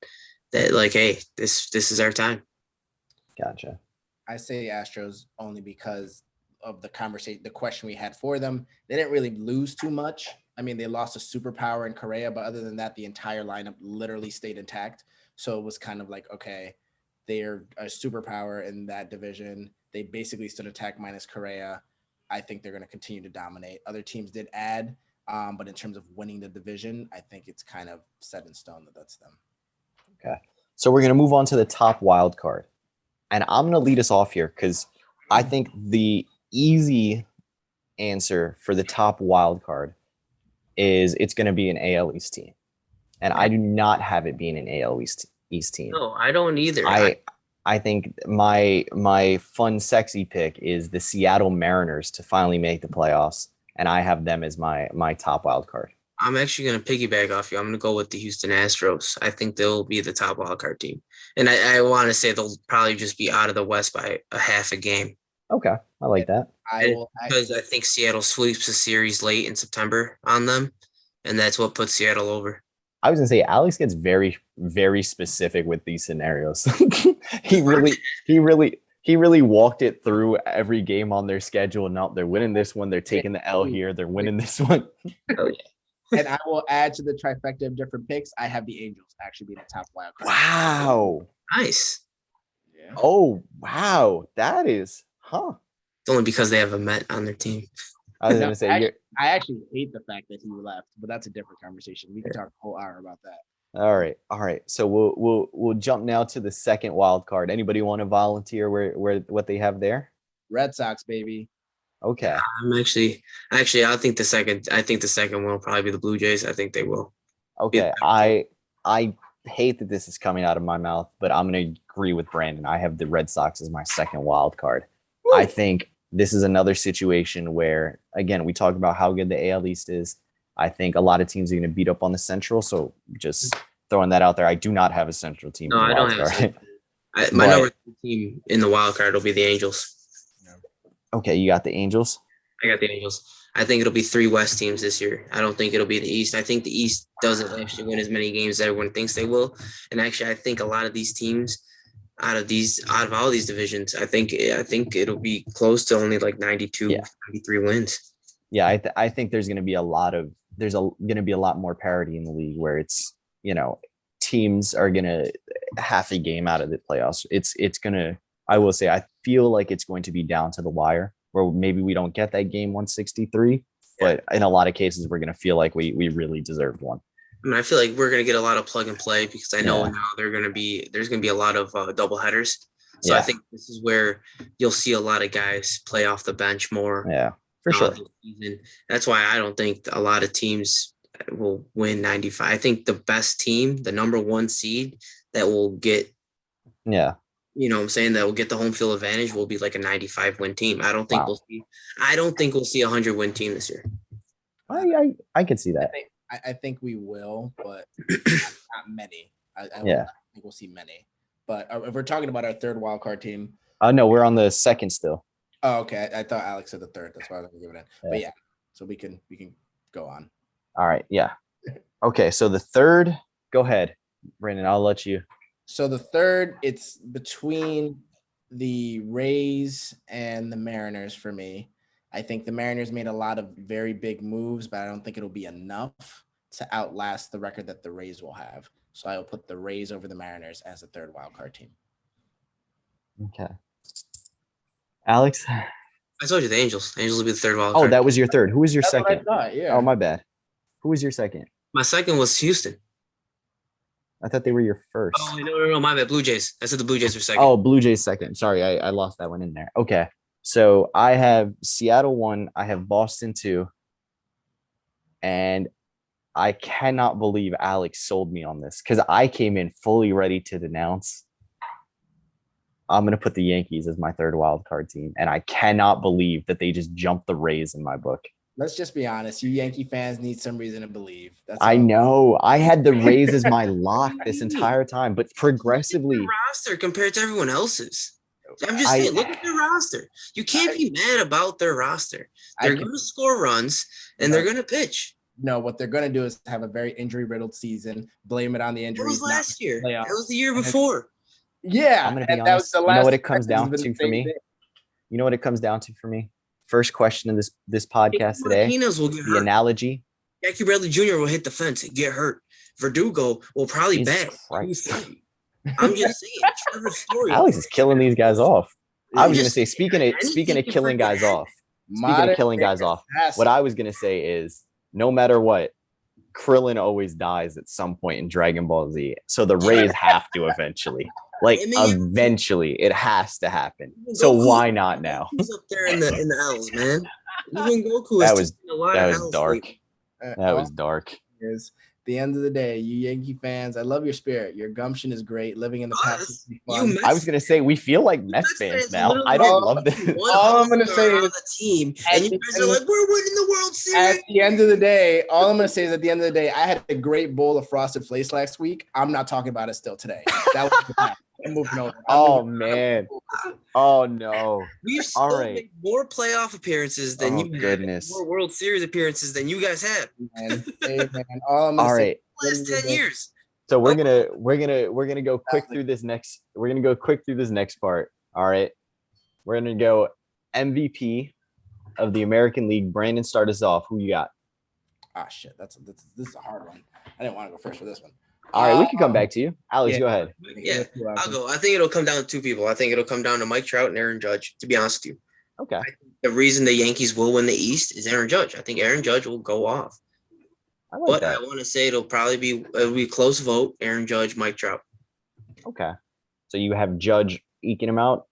that like, hey, this is our time. Gotcha. I say Astros only because of the question we had for them. They didn't really lose too much. I mean, they lost a superpower in Correa, but other than that, the entire lineup literally stayed intact. So it was kind of like, okay, they're a superpower in that division. They basically stood attack minus Correa. I think they're going to continue to dominate. Other teams did add, but in terms of winning the division, I think it's kind of set in stone that that's them. Okay. So we're going to move on to the top wild card. And I'm going to lead us off here because I think the easy answer for the top wild card is it's going to be an AL East team. And I do not have it being an AL East team. No, I don't either. I think my fun, sexy pick is the Seattle Mariners to finally make the playoffs. And I have them as my top wild card. I'm actually going to piggyback off you. I'm going to go with the Houston Astros. I think they'll be the top wild card team. And I want to say they'll probably just be out of the West by a half a game. Okay. I like that. Because I think Seattle sweeps a series late in September on them. And that's what puts Seattle over. I was going to say, Alex gets very, very specific with these scenarios. He really walked it through every game on their schedule. Now they're winning this one. They're taking the L here. They're winning this one. Oh, yeah. And I will add to the trifecta of different picks. I have the Angels actually being the top wild card. Wow. Nice. Yeah. Oh, wow. That is, It's only because they have a Met on their team. I was going to say, I actually hate the fact that he left, but that's a different conversation. We can talk a whole hour about that. All right. So we'll jump now to the second wild card. Anybody want to volunteer where what they have there? Red Sox, baby. Okay. I'm actually I think the second one will probably be the Blue Jays. I think they will. Okay. I hate that this is coming out of my mouth, but I'm going to agree with Brandon. I have the Red Sox as my second wild card. Woo! I think this is another situation where, again, we talked about how good the AL East is. I think a lot of teams are going to beat up on the Central. So just throwing that out there, I do not have a Central team. No, I don't have my number 2 team in the wild card will be the Angels. Okay, you got the Angels? I got the Angels. I think it'll be 3 West teams this year. I don't think it'll be the East. I think the East doesn't actually win as many games as everyone thinks they will. And actually, I think a lot of these teams out of all these divisions, I think it'll be close to only like 92, 93 wins. Yeah, I think there's going to be a lot more parity in the league where it's, teams are going to half a game out of the playoffs. It's going to I will say I feel like it's going to be down to the wire, where maybe we don't get that game 163, but in a lot of cases we're going to feel like we really deserved one. I mean, I feel like we're going to get a lot of plug and play because I know Yeah. now there's going to be a lot of double headers. So Yeah. I think this is where you'll see a lot of guys play off the bench more. Yeah, for sure. This season. That's why I don't think a lot of teams will win 95. I think the best team, the number one seed that will get, Yeah. you know what I'm saying, that will get the home field advantage will be like a 95 win team. I don't think we'll see a 100 win team this year. I could see that. I think we will, but not many. I think we'll see many. But if we're talking about our third wild card team, no, we're on the second still. Oh, okay. I thought Alex said the third. That's why I was gonna give it in. Yeah. But yeah, so we can go on. All right. Yeah. Okay. So the third, go ahead, Brandon. I'll let you. So the third, it's between the Rays and the Mariners for me. I think the Mariners made a lot of very big moves, but I don't think it'll be enough to outlast the record that the Rays will have. So I will put the Rays over the Mariners as the third wild card team. Okay. Alex? I told you the Angels. Angels will be the third wild card. Oh, that was your third. Who was your That's second? what I thought, yeah. Oh, my bad. Who was your second? My second was Houston. I thought they were your first. Oh, no, my bad. Blue Jays. I said the Blue Jays were second. Oh, Blue Jays second. Sorry, I lost that one in there. Okay. So I have Seattle 1, I have Boston 2, and I cannot believe Alex sold me on this because I came in fully ready to denounce. I'm going to put the Yankees as my third wild card team, and I cannot believe that they just jumped the Rays in my book. Let's just be honest. You Yankee fans need some reason to believe. I know. I had the Rays as my lock this entire time, but progressively. Look at their roster compared to everyone else's. I'm just saying, look at their roster. You can't be mad about their roster. They're going to score runs, and they're going to pitch. No, what they're going to do is have a very injury-riddled season, blame it on the injuries. That was last year. That was the year before. Yeah. I'm going to be honest. You know what it comes down to for me? You know what it comes down to for me? First question of this podcast today. The analogy. Jackie Bradley Jr. will hit the fence and get hurt. Verdugo will probably bat. I'm just saying. Trevor Story. Alex is killing these guys off. I was going to say, speaking of killing guys off, what I was going to say is, no matter what, Krillin always dies at some point in Dragon Ball Z. So the Rays have to eventually. Like, eventually, it has to happen. So why not now? He's up there in the L's, man. Even Goku that was dark. That was dark. Is the end of the day, you Yankee fans, I love your spirit. Your gumption is great. Living in the past. I was gonna say we feel like Mets fans now. I don't love this. All I'm gonna say is the team, and you guys are like, we're winning the World Series. At the end of the day, all I'm gonna say is at the end of the day, I had a great bowl of Frosted Flakes last week. I'm not talking about it still today. That was the past. I'm moving on. Man. Oh no. We've still made more playoff appearances than you have. More World Series appearances than you guys have. Man. All right. Last 10 years. So we're gonna go quick through this next. We're gonna go quick through this next part. All right. We're gonna go MVP of the American League. Brandon, start us off. Who you got? Ah, shit. This is a hard one. I didn't want to go first for this one. All right, we can come back to you. Alex, go ahead. Yeah, I'll go. I think it'll come down to two people. I think it'll come down to Mike Trout and Aaron Judge, to be honest with you. Okay. The reason the Yankees will win the East is Aaron Judge. I think Aaron Judge will go off. I want to say it'll be a close vote. Aaron Judge, Mike Trout. Okay. So you have Judge eking him out?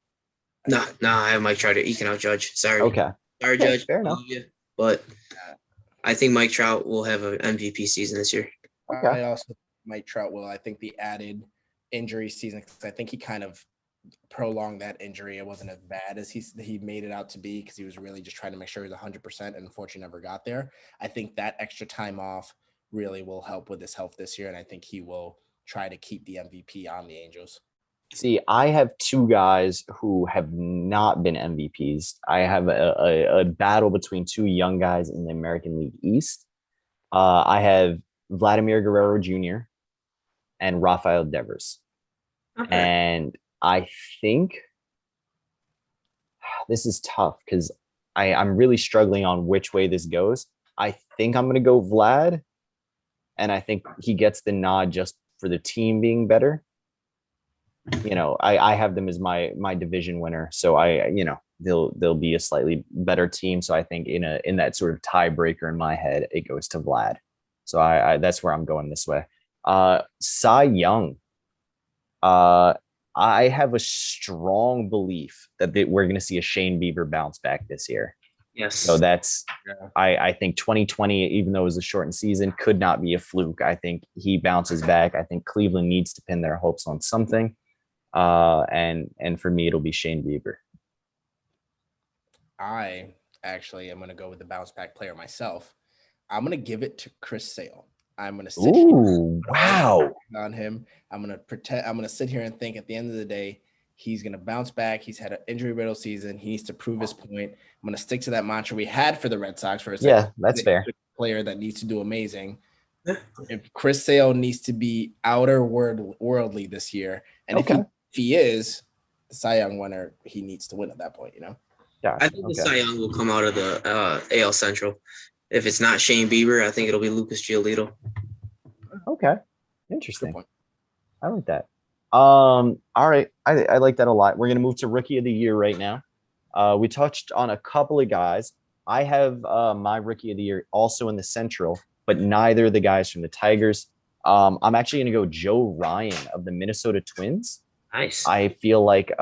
No, I have Mike Trout eking out Judge. Sorry. Okay. Sorry, Judge. Fair enough. But I think Mike Trout will have an MVP season this year. Okay. I also Mike Trout will. I think the added injury season, because I think he kind of prolonged that injury. It wasn't as bad as he made it out to be, because he was really just trying to make sure he was 100%, and unfortunately never got there. I think that extra time off really will help with his health this year, and I think he will try to keep the MVP on the Angels. See, I have two guys who have not been MVPs. I have a battle between two young guys in the American League East. I have Vladimir Guerrero Jr. and Rafael Devers. Okay. And I think this is tough because I'm really struggling on which way this goes. I think I'm going to go Vlad, and I think he gets the nod just for the team being better. I have them as my division winner. So they'll be a slightly better team. So I think in that sort of tiebreaker in my head, it goes to Vlad. So I that's where I'm going this way. Cy Young. Uh, I have a strong belief that we're going to see a Shane Bieber bounce back this year. Yes. So I think 2020, even though it was a shortened season, could not be a fluke. I think he bounces back. I think Cleveland needs to pin their hopes on something. And for me, it'll be Shane Bieber. I actually am going to go with the bounce back player myself. I'm going to give it to Chris Sale. I'm going to sit wow on him. I'm going to sit here and think at the end of the day, he's going to bounce back. He's had an injury riddle season. He needs to prove his point. I'm going to stick to that mantra we had for the Red Sox for a second. Yeah, that's fair. Player that needs to do amazing. If Chris Sale needs to be outer worldly this year, and if he is the Cy Young winner, he needs to win at that point, I think the Cy Young will come out of the AL Central. If it's not Shane Bieber, I think it'll be Lucas Giolito. Okay. Interesting. I like that. All right. I like that a lot. We're going to move to Rookie of the Year right now. We touched on a couple of guys. I have my Rookie of the Year also in the Central, but neither of the guys from the Tigers. I'm actually going to go Joe Ryan of the Minnesota Twins. Nice. I feel like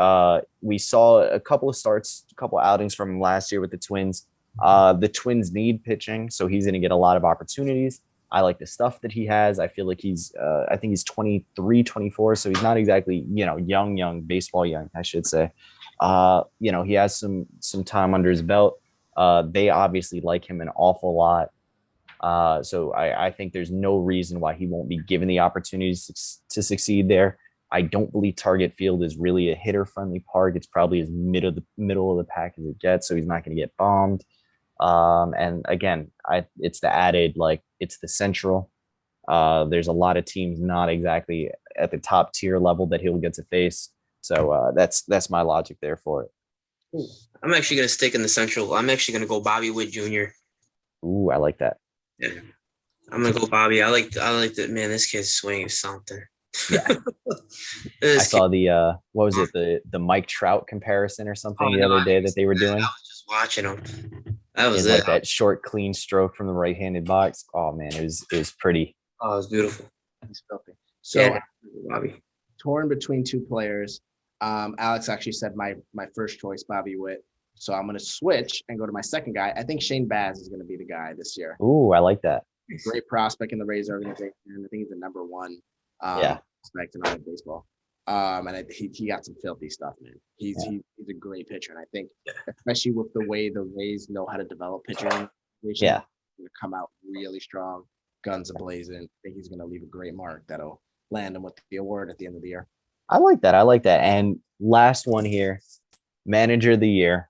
we saw a couple of starts, a couple of outings from him last year with the Twins. The Twins need pitching, so he's going to get a lot of opportunities. I like the stuff that he has. I feel like I think he's 23, 24, so he's not exactly, young, baseball young, I should say. He has some time under his belt. They obviously like him an awful lot. So I think there's no reason why he won't be given the opportunities to succeed there. I don't believe Target Field is really a hitter-friendly park. It's probably as middle of the pack as it gets, so he's not going to get bombed. And again, it's the added, it's the Central. There's a lot of teams not exactly at the top tier level that he'll get to face. So that's my logic there for it. I'm actually going to stick in the Central. I'm actually going to go Bobby Witt Jr. Ooh, I like that. Yeah, I'm going to go Bobby. I like that. Man, this kid's swing is something. Yeah. I saw the what was it, the Mike Trout comparison or something the other day that they were doing. I was just watching him. That was it. Like that short, clean stroke from the right-handed box. Oh man, it was pretty. Oh, it was beautiful. He's filthy. So Bobby, torn between two players. Alex actually said my first choice, Bobby Witt. So I'm going to switch and go to my second guy. I think Shane Baz is going to be the guy this year. Ooh, I like that. Great prospect in the Rays organization. I think he's the number one prospect in all of baseball. And he got some filthy stuff, man. He's a great pitcher, and I think, especially with the way the Rays know how to develop pitching, he's going to come out really strong, guns ablazing. I think he's going to leave a great mark that'll land him with the award at the end of the year. I like that. And last one here, Manager of the Year.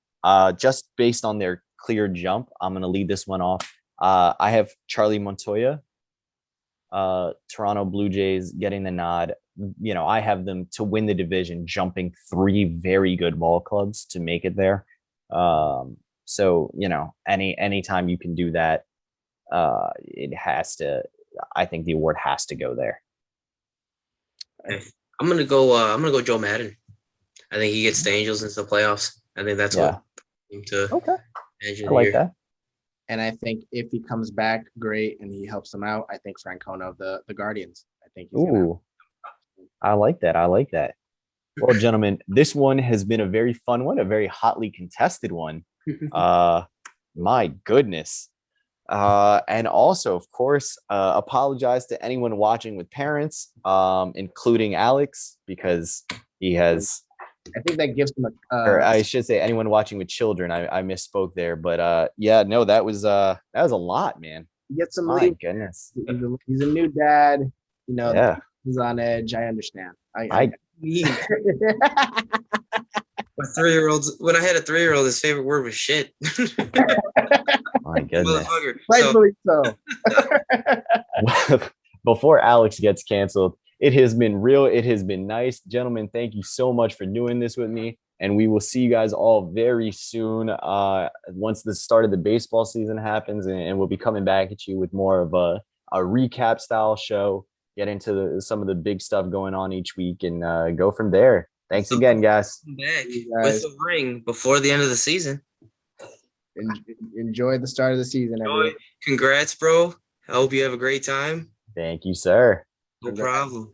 Just based on their clear jump, I'm going to lead this one off. I have Charlie Montoya, Toronto Blue Jays getting the nod. I have them to win the division, jumping 3 very good ball clubs to make it there. So anytime you can do that, it has to. I think the award has to go there. I'm gonna go Joe Madden. I think he gets the Angels into the playoffs. I think that's what. I like that. And I think if he comes back, great, and he helps them out. I think Francona of the Guardians. I think he's I like that. Well, gentlemen, this one has been a very fun one, a very hotly contested one. My goodness. And also, of course, apologize to anyone watching with parents, including Alex, because he has. I think that gives him or I should say anyone watching with children. I misspoke there, but that was a lot, man. Get some. My goodness. He's a new dad. He's on edge. I understand. My 3-year-olds. When I had a 3-year-old, his favorite word was shit. My goodness. Rightfully so. Before Alex gets canceled, it has been real. It has been nice. Gentlemen, thank you so much for doing this with me. And we will see you guys all very soon once the start of the baseball season happens. And we'll be coming back at you with more of a recap style show, get into some of the big stuff going on each week and go from there. Thanks So again, guys. come back guys. with a ring before the end of the season. Enjoy the start of the season, everyone. Congrats, bro. I hope you have a great time. Thank you, sir. No problem.